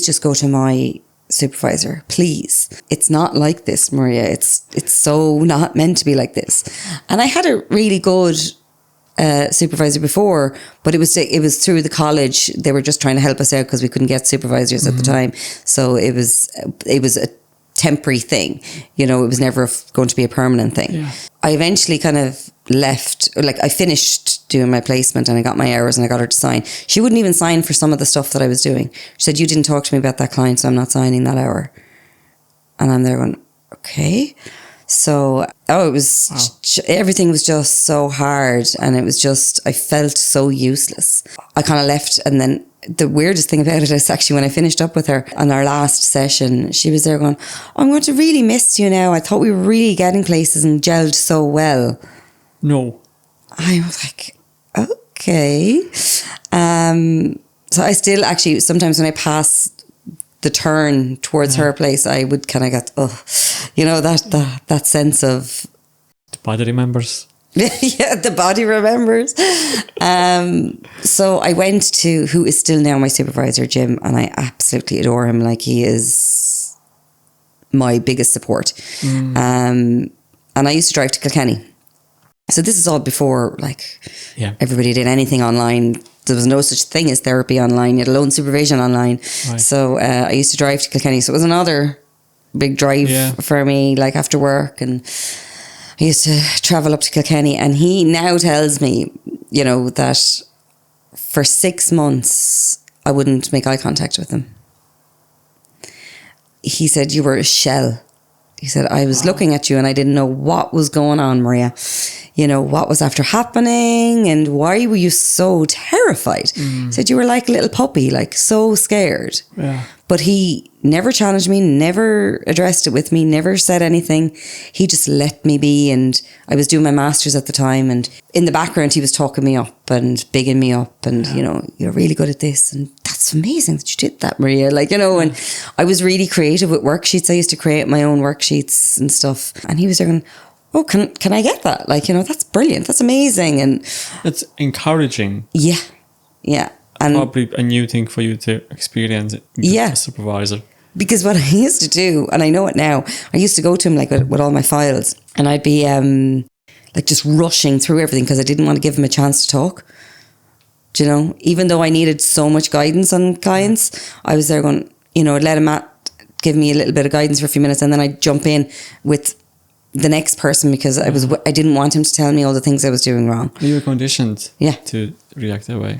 just go to my supervisor, please. It's not like this, Maria. It's so not meant to be like this. And I had a really good supervisor before, but it was through the college. They were just trying to help us out because we couldn't get supervisors at the time. So it was a temporary thing. It was never going to be a permanent thing. Yeah. I eventually kind of left, like I finished doing my placement and I got my hours and I got her to sign. She wouldn't even sign for some of the stuff that I was doing. She said, you didn't talk to me about that client, so I'm not signing that hour. And I'm there going, okay. So, it was, everything was just so hard, and it was just, I felt so useless. I kind of left, and then the weirdest thing about it is actually when I finished up with her on our last session, she was there going, I'm going to really miss you now. I thought we were really getting places and gelled so well. No. I was like, okay. So I still actually, sometimes when I pass the turn towards her place, I would kind of get, that sense of... The body remembers. Yeah, the body remembers. So I went to who is still now my supervisor, Jim, and I absolutely adore him. Like, he is my biggest support. And I used to drive to Kilkenny. So this is all before, everybody did anything online. There was no such thing as therapy online, yet alone supervision online. Right. So I used to drive to Kilkenny. So it was another big drive for me, like after work. And I used to travel up to Kilkenny. And he now tells me, that for 6 months, I wouldn't make eye contact with him. He said, you were a shell. He said, I was looking at you and I didn't know what was going on, Maria. What was after happening and why were you so terrified? He said, you were like a little puppy, like so scared. Yeah. But he never challenged me, never addressed it with me, never said anything. He just let me be. And I was doing my master's at the time. And in the background, he was talking me up and bigging me up. And, you're really good at this. And that's amazing that you did that, Maria. And I was really creative with worksheets. I used to create my own worksheets and stuff. And he was there going, oh, can I get that? That's brilliant. That's amazing. And it's encouraging. Yeah. Yeah. And probably a new thing for you to experience as a supervisor. Because what I used to do, and I know it now, I used to go to him with all my files, and I'd be just rushing through everything because I didn't want to give him a chance to talk. Do you know? Even though I needed so much guidance on clients, I was there going, I'd let him give me a little bit of guidance for a few minutes, and then I'd jump in with the next person because I didn't want him to tell me all the things I was doing wrong. You were conditioned to react that way.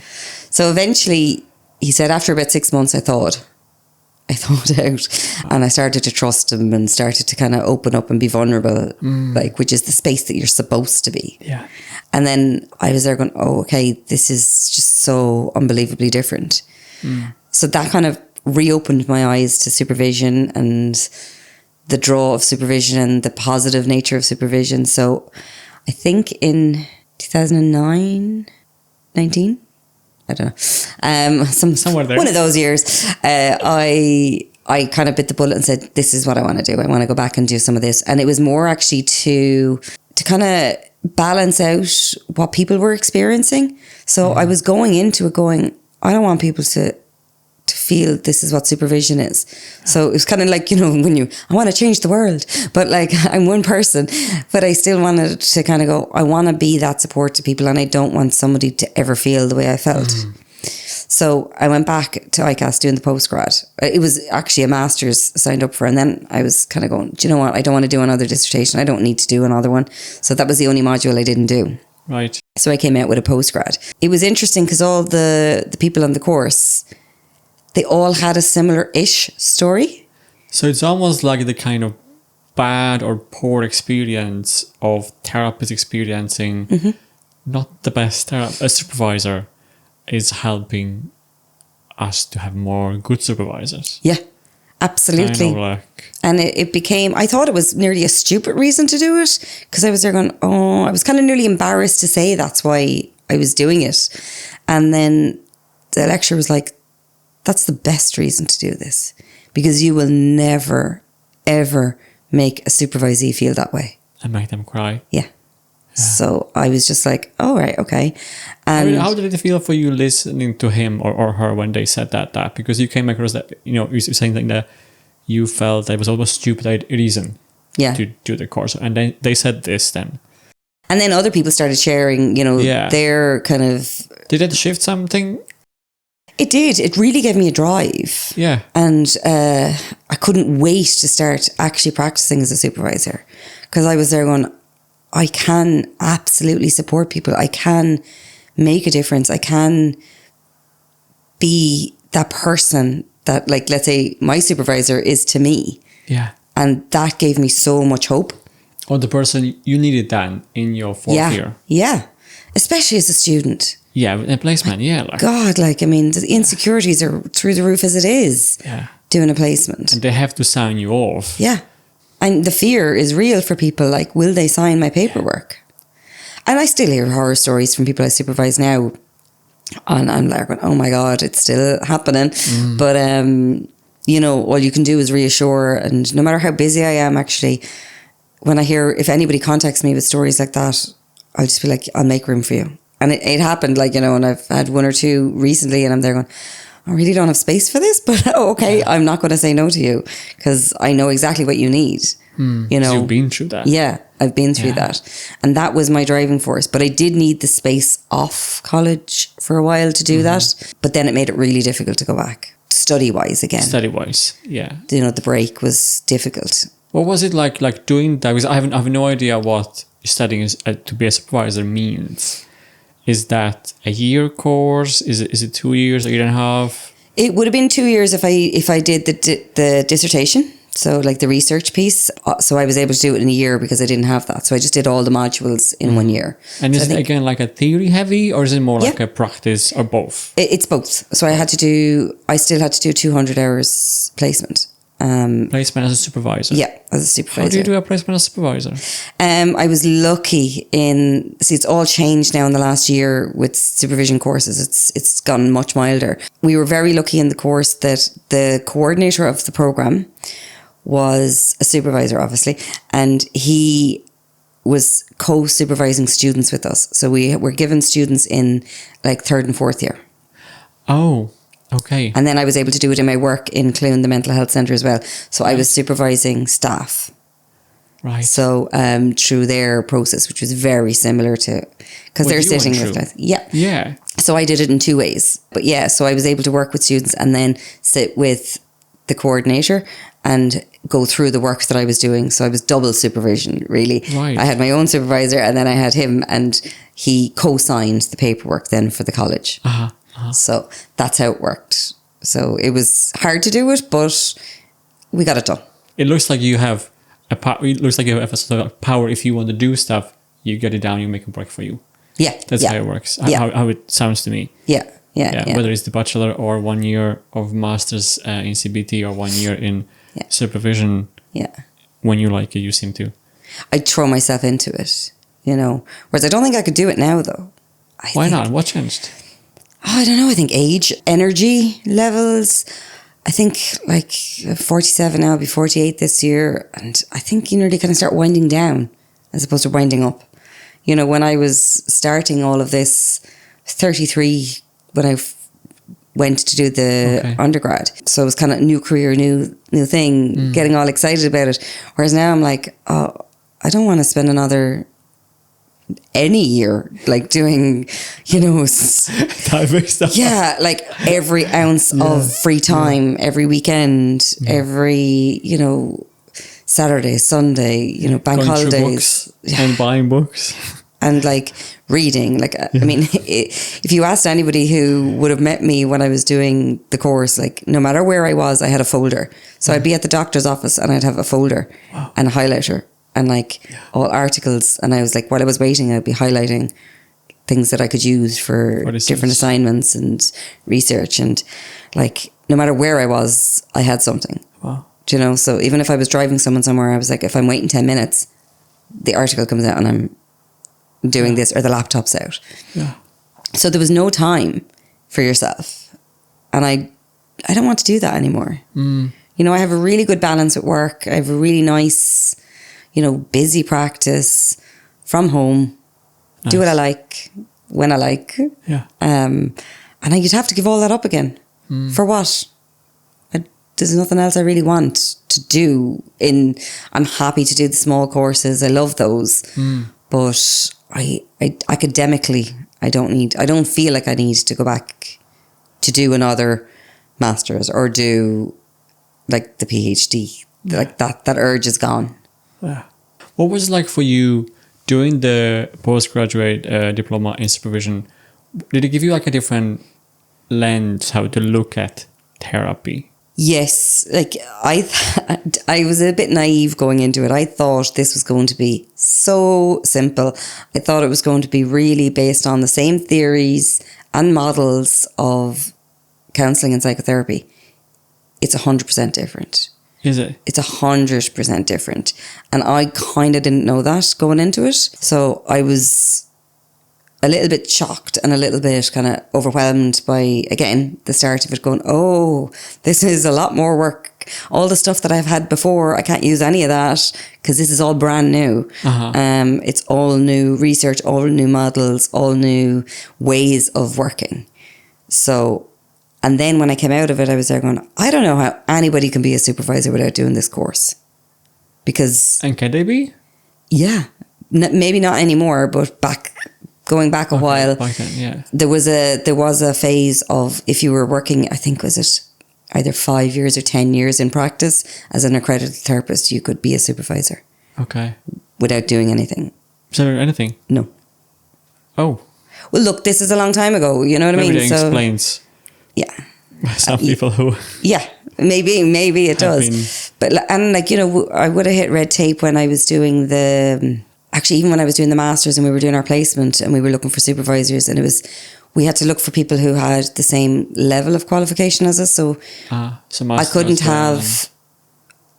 So eventually, he said, after about 6 months, I thought out, and I started to trust him and started to kind of open up and be vulnerable, which is the space that you're supposed to be. Yeah. And then I was there going, oh, okay, this is just so unbelievably different. So that kind of reopened my eyes to supervision and the draw of supervision and the positive nature of supervision. So I think in 19, I don't know, somewhere there, one of those years, I kind of bit the bullet and said, this is what I want to do. I want to go back and do some of this. And it was more actually to kind of balance out what people were experiencing. So I was going into it going, I don't want people to feel this is what supervision is. So it was kind of like, when I want to change the world, but I'm one person, but I still wanted to kind of go, I want to be that support to people and I don't want somebody to ever feel the way I felt. So I went back to ICAS doing the postgrad. It was actually a master's signed up for, and then I was kind of going, do you know what? I don't want to do another dissertation. I don't need to do another one. So that was the only module I didn't do. Right. So I came out with a postgrad. It was interesting because all the people on the course, they all had a similar-ish story. So it's almost like the kind of bad or poor experience of therapists experiencing not the best a supervisor is helping us to have more good supervisors. Yeah, absolutely. And it became, I thought it was nearly a stupid reason to do it because I was there going, I was kind of nearly embarrassed to say that's why I was doing it. And then the lecturer was like, that's the best reason to do this because you will never, ever make a supervisee feel that way. And make them cry. Yeah. So I was just like, all right, okay. And how did it feel for you listening to him or her when they said that? Because you came across that, you're saying that you felt that it was almost stupid reason Yeah. to do the course. And then they said this then. And then other people started sharing, you know, Yeah. their kind of... Did it shift something? It did. It really gave me a drive. Yeah. And I couldn't wait to start actually practicing as a supervisor, because I was there going, I can absolutely support people. I can make a difference. I can be that person that, like, let's say my supervisor is to me. Yeah. And that gave me so much hope. Or the person you needed then in your fourth year. Yeah. Especially as a student. Yeah, with a placement. Yeah. Like, God, like, I mean, the insecurities are through the roof as it is. Yeah. Doing a placement. And they have to sign you off. Yeah. And the fear is real for people, like, will they sign my paperwork? And I still hear horror stories from people I supervise now. And I'm like, oh my God, it's still happening. But, you know, all you can do is reassure. And no matter how busy I am, actually, when I hear, if anybody contacts me with stories like that, I'll just be like, I'll make room for you. And it happened, like, you know, and I've had one or two recently, and I'm there going, I really don't have space for this, but okay, I'm not going to say no to you, because I know exactly what you need. You know, you've been through that. Yeah, I've been through that. And that was my driving force. But I did need the space off college for a while to do that. But then it made it really difficult to go back, study-wise again. Study-wise, yeah. You know, the break was difficult. What was it like doing that? Because I have no idea what studying to be a supervisor means. Is that a year course? Is it 2 years, a year and a half? It would have been 2 years if I did the dissertation. So like the research piece. So I was able to do it in a year because I didn't have that. So I just did all the modules in 1 year. And so is it again like a theory heavy, or is it more like a practice, or both? It's both. So I still had to do 200 hours placement. Placement as a supervisor? Yeah, as a supervisor. How do you do a placement as a supervisor? I was lucky it's all changed now in the last year with supervision courses. It's gone much milder. We were very lucky in the course that the coordinator of the program was a supervisor, obviously, and he was co-supervising students with us. So we were given students in like third and fourth year. Oh, okay. And then I was able to do it in my work in Clune, the mental health centre as well. So I was supervising staff. Right. So through their process, which was very similar to, because they're sitting with, yeah. So I did it in 2 ways. But yeah, so I was able to work with students and then sit with the coordinator and go through the work that I was doing. So I was double supervision, really. Right. I had my own supervisor and then I had him, and he co-signed the paperwork then for the college. So that's how it worked. So it was hard to do it, but we got it done. It looks like you have it looks like you have a sort of power. If you want to do stuff, you get it down, you make it work for you. Yeah. That's how it works. How it sounds to me. Yeah. Whether it's the bachelor or 1 year of master's in CBT or 1 year in supervision. Yeah. When you like it, you seem to. I'd throw myself into it, you know. Whereas I don't think I could do it now, though. Why not? What changed? I don't know. I think age, energy levels. I think like 47 now, I'll be 48 this year. And I think you nearly kind of start winding down as opposed to winding up. You know, when I was starting all of this, 33 when I went to do the undergrad. So it was kind of new career, new thing, getting all excited about it. Whereas now I'm like, oh, I don't want to spend any year like doing, you know, like every ounce of free time, every weekend, every, you know, Saturday, Sunday, you know, bank holidays, and buying books and like reading. Like, I mean, if you asked anybody who would have met me when I was doing the course, like no matter where I was, I had a folder. So I'd be at the doctor's office and I'd have a folder and a highlighter. And like all articles, and I was like, while I was waiting, I'd be highlighting things that I could use for different assignments and research. And like, no matter where I was, I had something. Wow. Do you know? So even if I was driving someone somewhere, I was like, if I'm waiting 10 minutes, the article comes out and I'm doing this, or the laptop's out. Yeah. So there was no time for yourself. And I don't want to do that anymore. You know, I have a really good balance at work. I have a really nice, you know, busy practice from home, do what I like, when I like. Yeah. And you'd have to give all that up again. For what? there's nothing else I really want to do. I'm happy to do the small courses. I love those. But I academically, I don't feel like I need to go back to do another master's or do like the PhD. Like that urge is gone. Yeah. What was it like for you doing the postgraduate diploma in supervision? Did it give you like a different lens how to look at therapy? Yes, like I was a bit naive going into it. I thought this was going to be so simple. I thought it was going to be really based on the same theories and models of counselling and psychotherapy. It's 100% different. Is it? It's 100% different. And I kind of didn't know that going into it. So I was a little bit shocked and a little bit kind of overwhelmed by, again, the start of it going, oh, this is a lot more work. All the stuff that I've had before, I can't use any of that because this is all brand new. It's all new research, all new models, all new ways of working. So, and then when I came out of it, I was there going, I don't know how anybody can be a supervisor without doing this course. Because... And can they be? Yeah. Maybe not anymore, but going back a while, back then, yeah. there was a phase of, if you were working, I think was it either 5 years or 10 years in practice as an accredited therapist, you could be a supervisor. Okay. Without doing anything. Is there anything? No. Oh. Well, look, this is a long time ago. You know what I mean? Everything explains. Yeah. Some people who. Yeah. Maybe it does. But and like, you know, I would have hit red tape when I was doing actually, even when I was doing the masters and we were doing our placement and we were looking for supervisors, and we had to look for people who had the same level of qualification as us. So I couldn't have,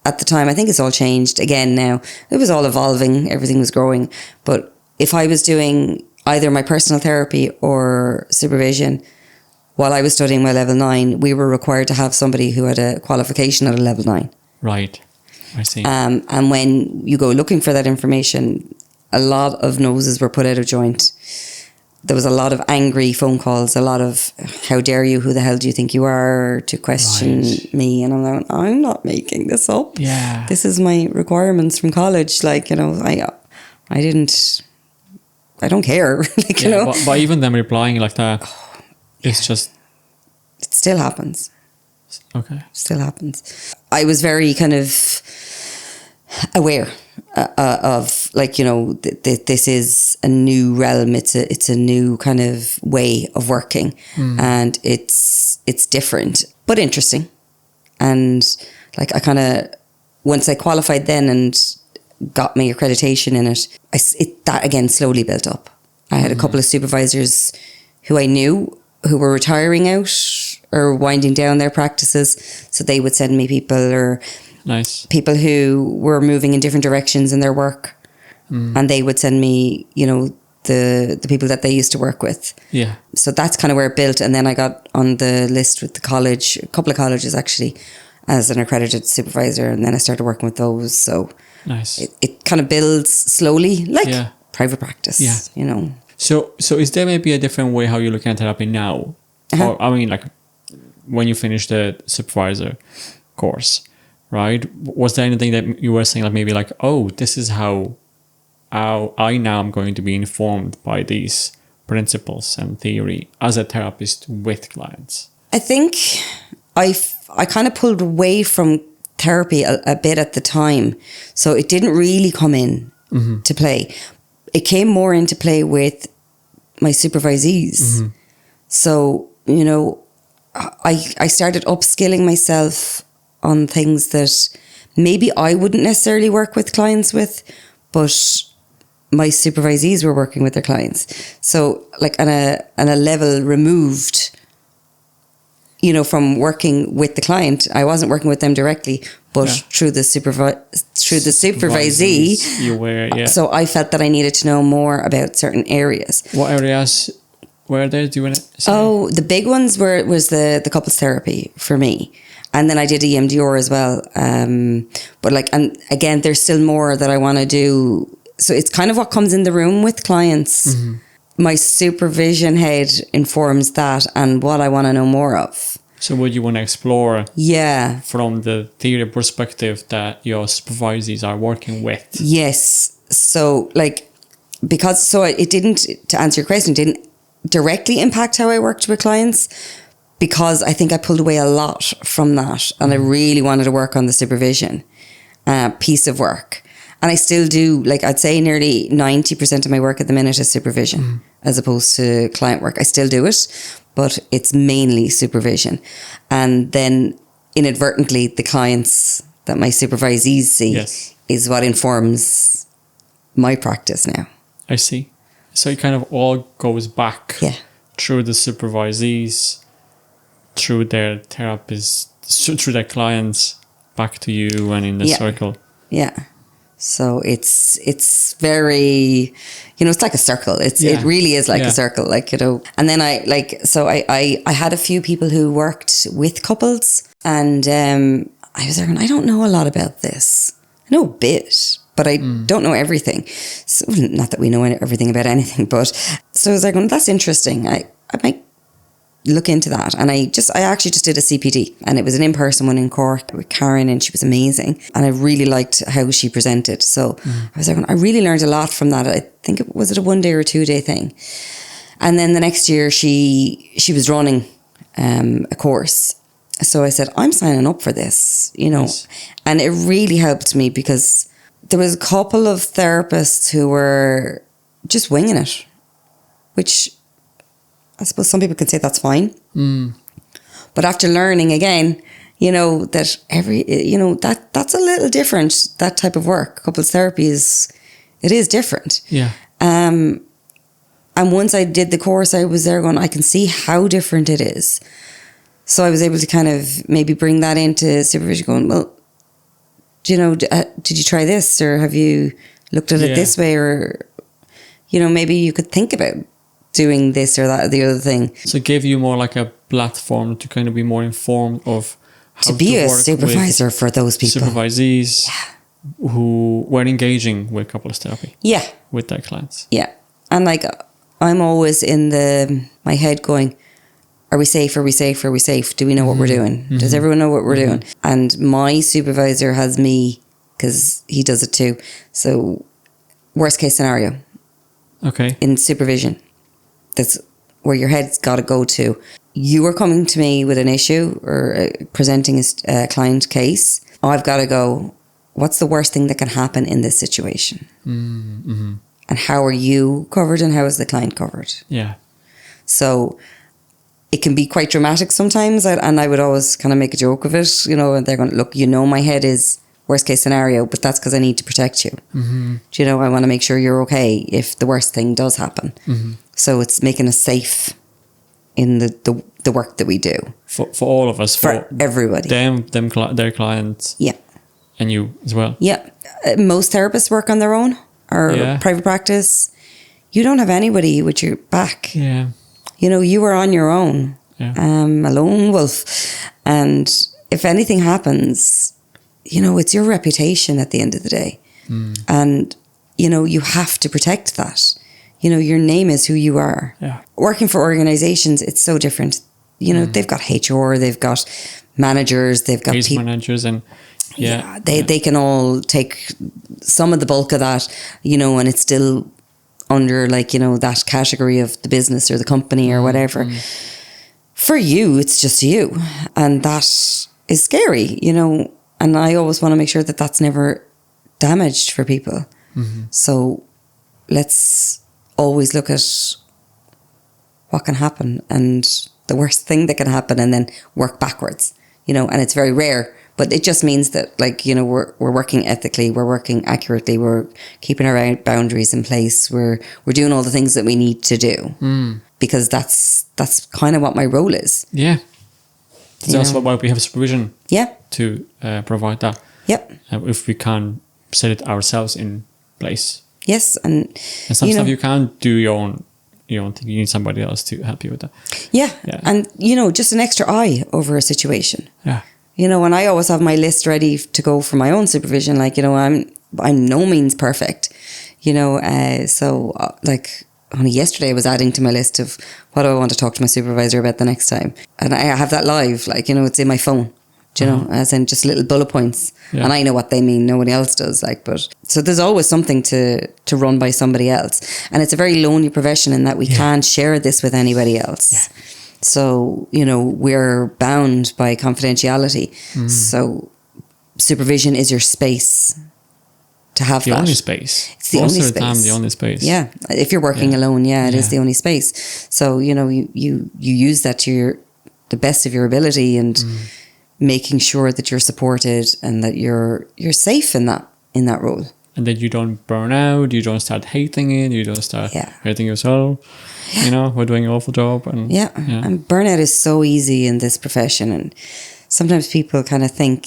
at the time, I think it's all changed again now. It was all evolving, everything was growing. But if I was doing either my personal therapy or supervision, while I was studying my level 9, we were required to have somebody who had a qualification at a level 9. Right. I see. And when you go looking for that information, a lot of noses were put out of joint. There was a lot of angry phone calls, a lot of, how dare you, who the hell do you think you are, to question me. And I'm like, I'm not making this up. Yeah. This is my requirements from college. Like, you know, I don't care. Like, you know. But even them replying like that, it's just... It still happens. Okay. Still happens. I was very kind of aware of, like, you know, this is a new realm. It's a new kind of way of working, and it's different but interesting. And like, I kind of, once I qualified then and got my accreditation in it, that again slowly built up. I had a couple of supervisors who I knew who were retiring out or winding down their practices, so they would send me people, or people who were moving in different directions in their work, and they would send me, you know, the people that they used to work with. Yeah. So that's kind of where it built, and then I got on the list with the college, a couple of colleges actually, as an accredited supervisor, and then I started working with those. So it kind of builds slowly, like private practice. Yeah. You know. So is there maybe a different way how you're looking at therapy now? Or, I mean, like, when you finish the supervisor course, right? Was there anything that you were saying, like, maybe like, oh, this is how I now am going to be informed by these principles and theory as a therapist with clients? I think I kind of pulled away from therapy a bit at the time. So it didn't really come in to play. It came more into play with my supervisees. So, you know, I started upskilling myself on things that maybe I wouldn't necessarily work with clients with, but my supervisees were working with their clients. So like on a level removed, you know, from working with the client. I wasn't working with them directly, but through the supervisee, you were, so I felt that I needed to know more about certain areas. What areas were there? Do you want to say? Oh, the big ones was the couples therapy for me. And then I did EMDR as well. But like, and again, there's still more that I want to do. So it's kind of what comes in the room with clients. My supervision head informs that and what I want to know more of. So would you want to explore Yeah. from the theory perspective that your supervisees are working with? Yes. So like, because, so it didn't, to answer your question, didn't directly impact how I worked with clients, because I think I pulled away a lot from that, and I really wanted to work on the supervision piece of work. And I still do, like I'd say nearly 90% of my work at the minute is supervision as opposed to client work. I still do it, but it's mainly supervision. And then inadvertently, the clients that my supervisees see is what informs my practice now. I see. So it kind of all goes back through the supervisees, through their therapists, through their clients, back to you and in the circle. Yeah. So it's very, it's like a circle. It really is like a circle, And then I had a few people who worked with couples, and I was like, I don't know a lot about this. I know a bit, but I don't know everything. So, not that we know everything about anything, but so I was like, that's interesting. I might look into that. And I actually just did a CPD, and it was an in-person one in Cork with Karen, and she was amazing. And I really liked how she presented. So I was like, I really learned a lot from that. I think it was a 1 day or 2 day thing. And then the next year she was running a course. So I said, I'm signing up for this, and it really helped me, because there was a couple of therapists who were just winging it, which I suppose some people could say that's fine. But after learning again, that that's a little different, that type of work. Couples therapy it is different. Yeah. And once I did the course, I was there going, I can see how different it is. So I was able to kind of maybe bring that into supervision, going, well, did you try this, or have you looked at it this way, or, maybe you could think about doing this or that or the other thing. So it gave you more like a platform to kind of be more informed of how to be a supervisor for those people. Supervisees who were engaging with couples therapy. Yeah. With their clients. Yeah. And like, I'm always in my head going, are we safe? Are we safe? Are we safe? Do we know what we're doing? Does everyone know what we're doing? And my supervisor has me, because he does it too. So worst case scenario. Okay. In supervision. That's where your head's got to go to. You are coming to me with an issue or presenting a client case. I've got to go, what's the worst thing that can happen in this situation? And how are you covered, and how is the client covered? Yeah. So it can be quite dramatic sometimes, and I would always kind of make a joke of it, and they're going, look, my head is worst case scenario, but that's because I need to protect you. I want to make sure you're okay if the worst thing does happen. So it's making us safe in the work that we do. For all of us. For everybody. Their clients. Yeah. And you as well. Yeah. Most therapists work on their own, or private practice. You don't have anybody with your back. Yeah. You are on your own. Yeah. A lone wolf. And if anything happens, it's your reputation at the end of the day. And, you have to protect that. Your name is who you are. Yeah. Working for organizations, it's so different. They've got HR, they've got managers, they've got case managers, and they can all take some of the bulk of that, and it's still under that category of the business or the company or whatever. For you, it's just you. And that is scary, and I always want to make sure that that's never damaged for people. So let's always look at what can happen and the worst thing that can happen, and then work backwards, and it's very rare, but it just means that we're working ethically, we're working accurately, we're keeping our boundaries in place, we're doing all the things that we need to do, because that's kind of what my role is. Yeah. That's also why we have supervision. Yeah. To provide that. Yep. If we can't set it ourselves in place. Yes, and some stuff you can't do your own thing. You need somebody else to help you with that. Yeah. And just an extra eye over a situation. Yeah. And I always have my list ready to go for my own supervision. I'm no means perfect. So only yesterday I was adding to my list of what do I want to talk to my supervisor about the next time. And I have that live, like, it's in my phone, do you know, as in just little bullet points. Yeah. And I know what they mean, nobody else does. Like, but so there's always something to run by somebody else. And it's a very lonely profession in that we can't share this with anybody else. Yeah. So, we're bound by confidentiality. So supervision is your space to have the only space. It's the only space. Most of the time, the only space. Yeah. If you're working alone, it is the only space. So, you use that to the best of your ability and making sure that you're supported and that you're safe in that role. And that you don't burn out, you don't start hating it, you don't start hating yourself. Yeah. We're doing an awful job. And and burnout is so easy in this profession. And sometimes people kind of think,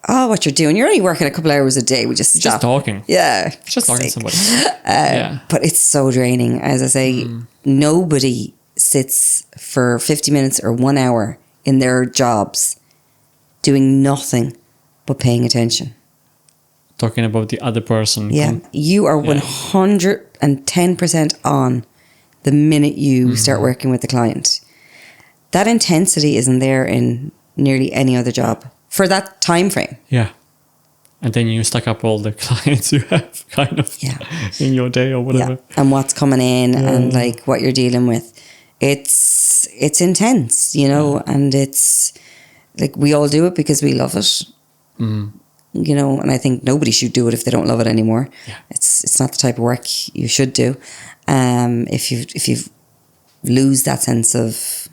what you're doing, you're only working a couple hours a day. We just stop. Just talking. Yeah. Just talking to somebody. But it's so draining. As I say, nobody sits for 50 minutes or 1 hour in their jobs doing nothing but paying attention. Talking about the other person. Yeah. You are 110% on the minute you start working with the client. That intensity isn't there in nearly any other job for that time frame. Yeah. And then you stack up all the clients you have kind of in your day or whatever. Yeah. And what's coming in and like what you're dealing with. It's intense, and it's like we all do it because we love it. And I think nobody should do it if they don't love it anymore. Yeah. It's not the type of work you should do. If you lose that sense of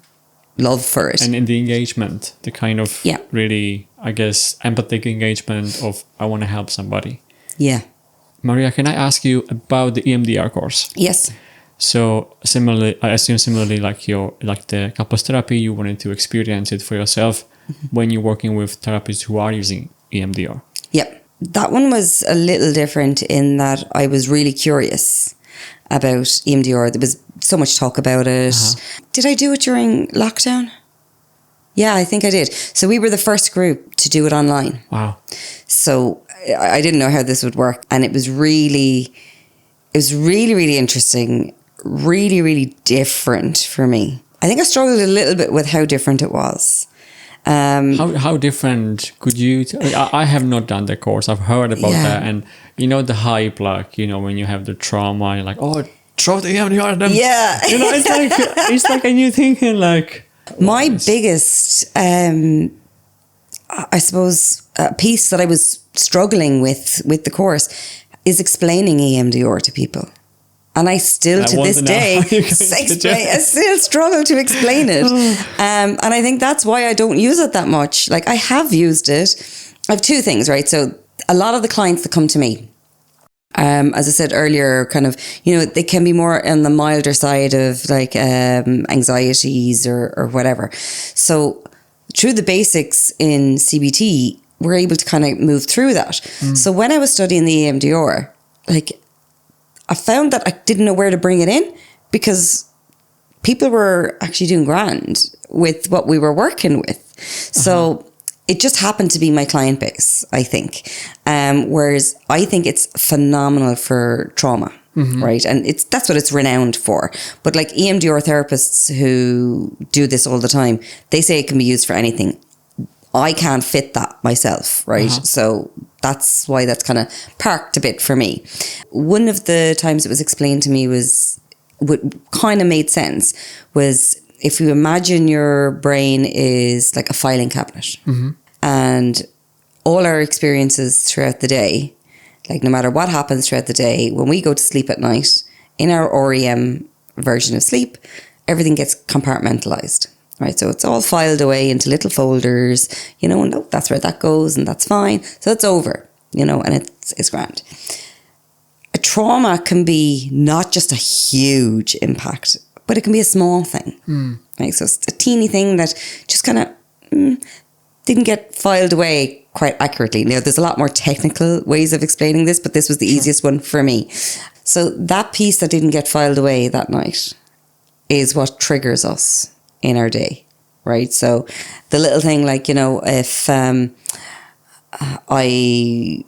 love for it. And in the engagement, the kind of really, I guess, empathic engagement of I want to help somebody. Yeah. Maria, can I ask you about the EMDR course? Yes. So similarly, I assume like the couples therapy, you wanted to experience it for yourself when you're working with therapists who are using EMDR. Yep. That one was a little different in that I was really curious about EMDR. There was so much talk about it. Did I do it during lockdown? Yeah, I think I did. So we were the first group to do it online. Wow. So I didn't know how this would work. And it was really, really interesting. Really, really different for me. I think I struggled a little bit with how different it was. How different could you... I have not done the course. I've heard about that. And the hype, like, when you have the trauma, you're like, throw the EMDR at them. Yeah. It's like a new thinking, like... My biggest, I suppose, piece that I was struggling with the course is explaining EMDR to people. And I still, to this day, I still struggle to explain it. And I think that's why I don't use it that much. Like, I have used it. I have two things, right? So a lot of the clients that come to me, as I said earlier, kind of, they can be more on the milder side of like anxieties or whatever. So through the basics in CBT, we're able to kind of move through that. So when I was studying the EMDR, like, I found that I didn't know where to bring it in because people were actually doing grand with what we were working with. So it just happened to be my client base, I think. Whereas I think it's phenomenal for trauma, right? And that's what it's renowned for. But like EMDR therapists who do this all the time, they say it can be used for anything. I can't fit that myself, right? So that's why that's kind of parked a bit for me. One of the times it was explained to me was, what kind of made sense was if you imagine your brain is like a filing cabinet and all our experiences throughout the day, like no matter what happens throughout the day, when we go to sleep at night, in our REM version of sleep, everything gets compartmentalized. Right, so it's all filed away into little folders, and that's where that goes and that's fine. So it's over, and it's grand. A trauma can be not just a huge impact, but it can be a small thing. Right, so it's a teeny thing that just kind of didn't get filed away quite accurately. Now, there's a lot more technical ways of explaining this, but this was the easiest one for me. So that piece that didn't get filed away that night is what triggers us in our day, right? So the little thing like, if I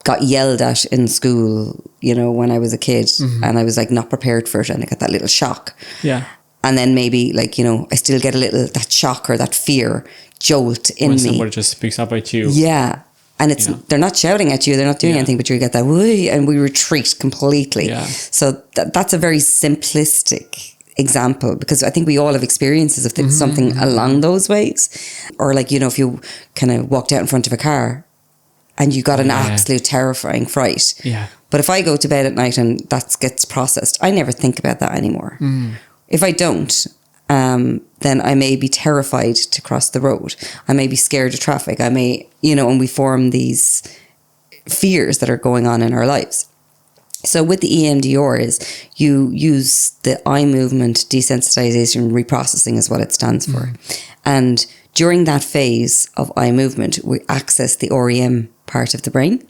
got yelled at in school, you know, when I was a kid, and I was like not prepared for it, and I got that little shock. Yeah. And then maybe like, you know, I still get a little, that shock or that fear jolt in When me. somebody just speaks up at you. Yeah. And it's, they're not shouting at you, they're not doing anything, but you get that, whooey, and we retreat completely. Yeah. So that's a very simplistic example, because I think we all have experiences of something along those ways. Or like, you know, if you kind of walked out in front of a car and you got an absolute terrifying fright. Yeah. But if I go to bed at night and that gets processed, I never think about that anymore. If I don't, then I may be terrified to cross the road. I may be scared of traffic. I may, you know, and we form these fears that are going on in our lives. So with the EMDR is you use the eye movement desensitization reprocessing is what it stands for. And during that phase of eye movement, we access the REM part of the brain.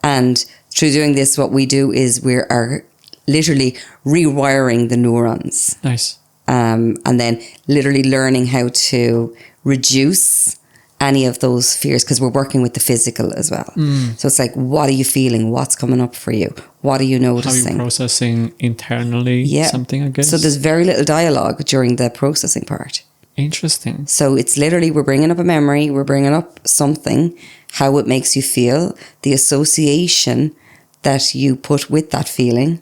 And through doing this, what we do is we are literally rewiring the neurons. Nice. And then literally learning how to reduce any of those fears, because we're working with the physical as well. So it's like, what are you feeling? What's coming up for you? What are you noticing? How are you processing internally something, I guess? So there's very little dialogue during the processing part. Interesting. So it's literally, we're bringing up a memory, we're bringing up something, how it makes you feel, the association that you put with that feeling,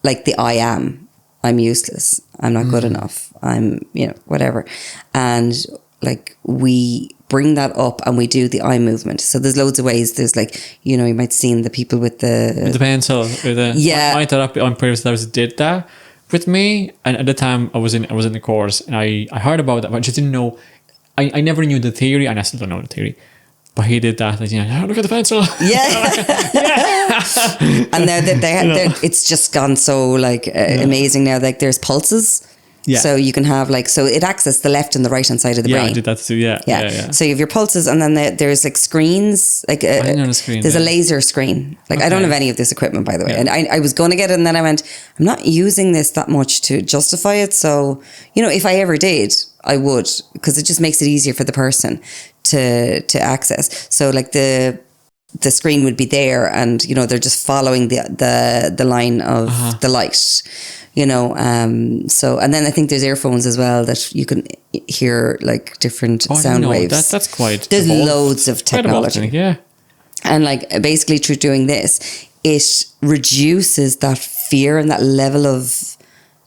like the I am, I'm useless, I'm not good enough, I'm, you know, whatever. And like we bring that up and we do the eye movement. So there's loads of ways. There's like, you know, you might see the people with the pencil. My therapy on previous therapists did that with me. And at the time I was in the course and I heard about that, but I just didn't know. I never knew the theory, and I still don't know the theory. But he did that, like, you know, look at the pencil. And now it's just gone so like amazing now. Like there's pulses. Yeah. So you can have like, so it accesses the left and the right hand side of the brain. Yeah, I did that too. Yeah. So you have your pulses, and then there's like screens, like there's a laser screen. Like I don't have any of this equipment, by the way. And I was going to get it, and then I went, I'm not using this that much to justify it. So, you know, if I ever did, I would, because it just makes it easier for the person to access. So like the screen would be there, and, you know, they're just following the line of the light. You know, so, and then I think there's earphones as well that you can hear like different sound waves. That's quite. There's loads of technology. Yeah. And like basically through doing this, it reduces that fear and that level of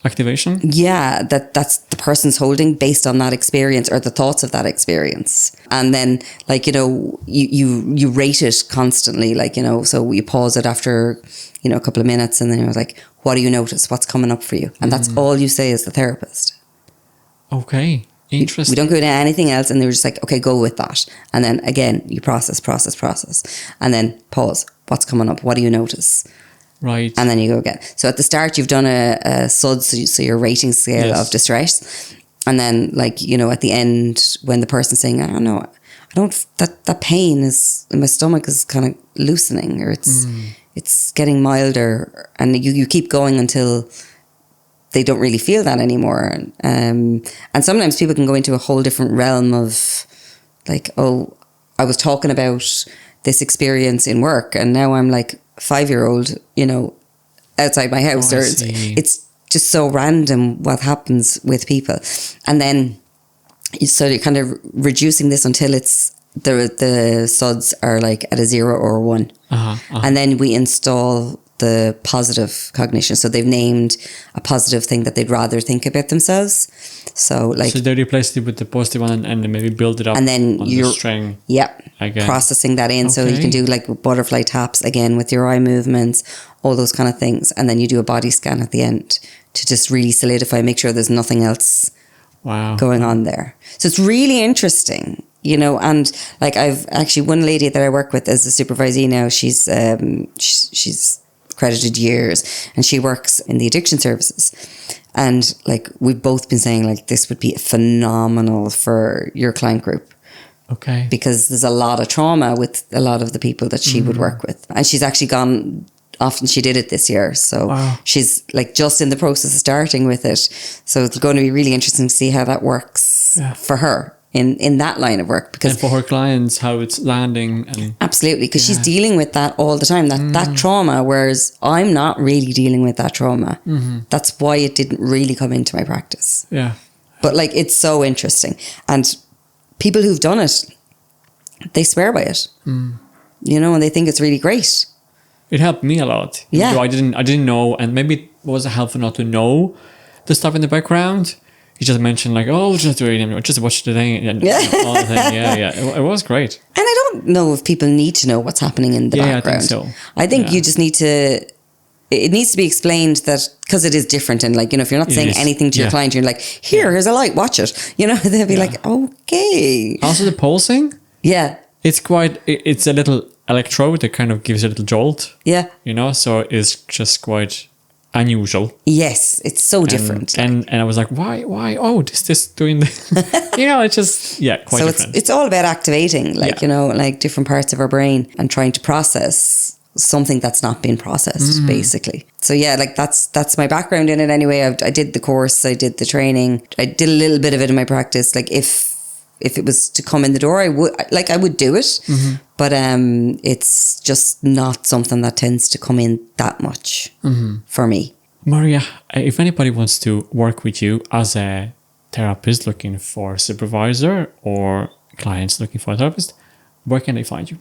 activation. Yeah, that's the person's holding based on that experience or the thoughts of that experience. And then like, you know, you rate it constantly, like, you know, so you pause it after, you know, a couple of minutes, and then you're like, what do you notice? What's coming up for you? And that's all you say as the therapist. Okay. Interesting. We don't go into anything else, and they're just like, okay, go with that. And then again, you process. And then pause. What's coming up? What do you notice? Right. And then you go again. So at the start, you've done a SUD, so your rating scale of distress. And then, like, you know, at the end, when the person's saying, I don't know, that pain is in my stomach is kind of loosening, or it's getting milder, and you keep going until they don't really feel that anymore. And sometimes people can go into a whole different realm of like, oh, I was talking about this experience in work, and now I'm like 5-year-old, you know, outside my house. It's just so random what happens with people. And then so you're kind of reducing this until it's the SUDs are like at a 0 or a 1. And then we install the positive cognition. So they've named a positive thing that they'd rather think about themselves. So like, so they replaced it with the positive one, and then maybe build it up, and then on you're the string again. Processing that in. So you can do like butterfly taps again with your eye movements, all those kind of things. And then you do a body scan at the end to just really solidify, make sure there's nothing else going on there. So it's really interesting, you know. And like, I've actually one lady that I work with as a supervisee now, she's accredited years, and she works in the addiction services. And like, we've both been saying like, this would be phenomenal for your client group. Okay. Because there's a lot of trauma with a lot of the people that she would work with. And she's actually gone, often she did it this year. So she's like just in the process of starting with it. So it's going to be really interesting to see how that works for her. in that line of work. Because and for her clients, how it's landing. And absolutely, because she's dealing with that all the time, that trauma, whereas I'm not really dealing with that trauma. That's why it didn't really come into my practice. Yeah. But like, it's so interesting. And people who've done it, they swear by it, you know, and they think it's really great. It helped me a lot. Yeah. Though I didn't know, and maybe it was helpful not to know the stuff in the background. He just mentioned like, oh, just do it, just watch the thing, and all the thing. Yeah. It was great. And I don't know if people need to know what's happening in the background. I think so. I think you just need to. It needs to be explained that, because it is different, and like, you know, if you're not saying anything to your client, you're like, here's a light, watch it. You know, they'll be like, okay. Also, the pulsing. Yeah. It's a little electrode that kind of gives a little jolt. Yeah. You know, so it's just quite unusual. Yes, it's so different. And I was like, why? Oh, this doing this? You know, it's just, quite so different. It's all about activating, like, you know, like different parts of our brain and trying to process something that's not been processed, basically. So yeah, like that's my background in it anyway. I did the course, I did the training, I did a little bit of it in my practice. Like if it was to come in the door, I would do it. But it's just not something that tends to come in that much for me. Maria, if anybody wants to work with you as a therapist looking for a supervisor or clients looking for a therapist, where can they find you?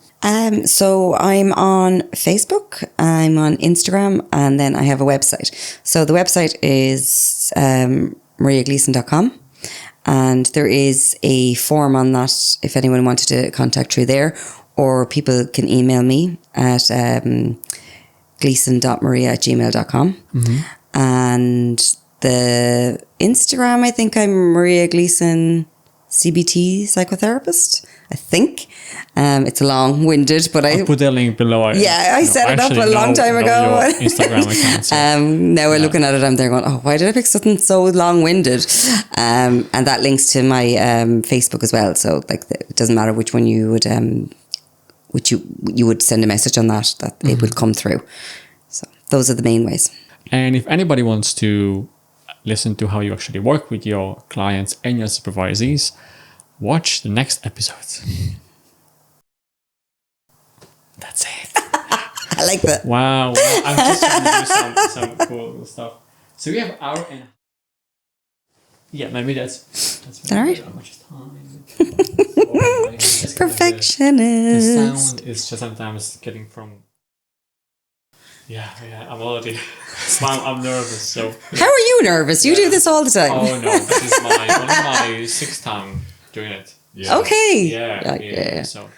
So I'm on Facebook, I'm on Instagram, and then I have a website. So the website is mariagleeson.com. And there is a form on that if anyone wanted to contact through there, or people can email me at gleeson.maria@gmail.com. And the Instagram, I think I'm Maria Gleeson CBT Psychotherapist, I think. It's long-winded, but I'll put the link below. I set it up a long time ago. Instagram account. So. Now we're looking at it, I'm there going, oh, why did I pick something so long-winded? And that links to my Facebook as well. So like, it doesn't matter which one you would, which you would send a message on that it would come through. So those are the main ways. And if anybody wants to listen to how you actually work with your clients and your supervisees, watch the next episode. That's it. I like that. Wow. I'm just trying to do some cool stuff. So we have hour and... Yeah, maybe that's all right. How much time? Perfectionist. The sound is just sometimes getting from... Yeah, I'm already... I'm nervous, so... How are you nervous? You do this all the time. Oh, no, this is only my 6th time doing it. Yeah. Okay. Yeah. So...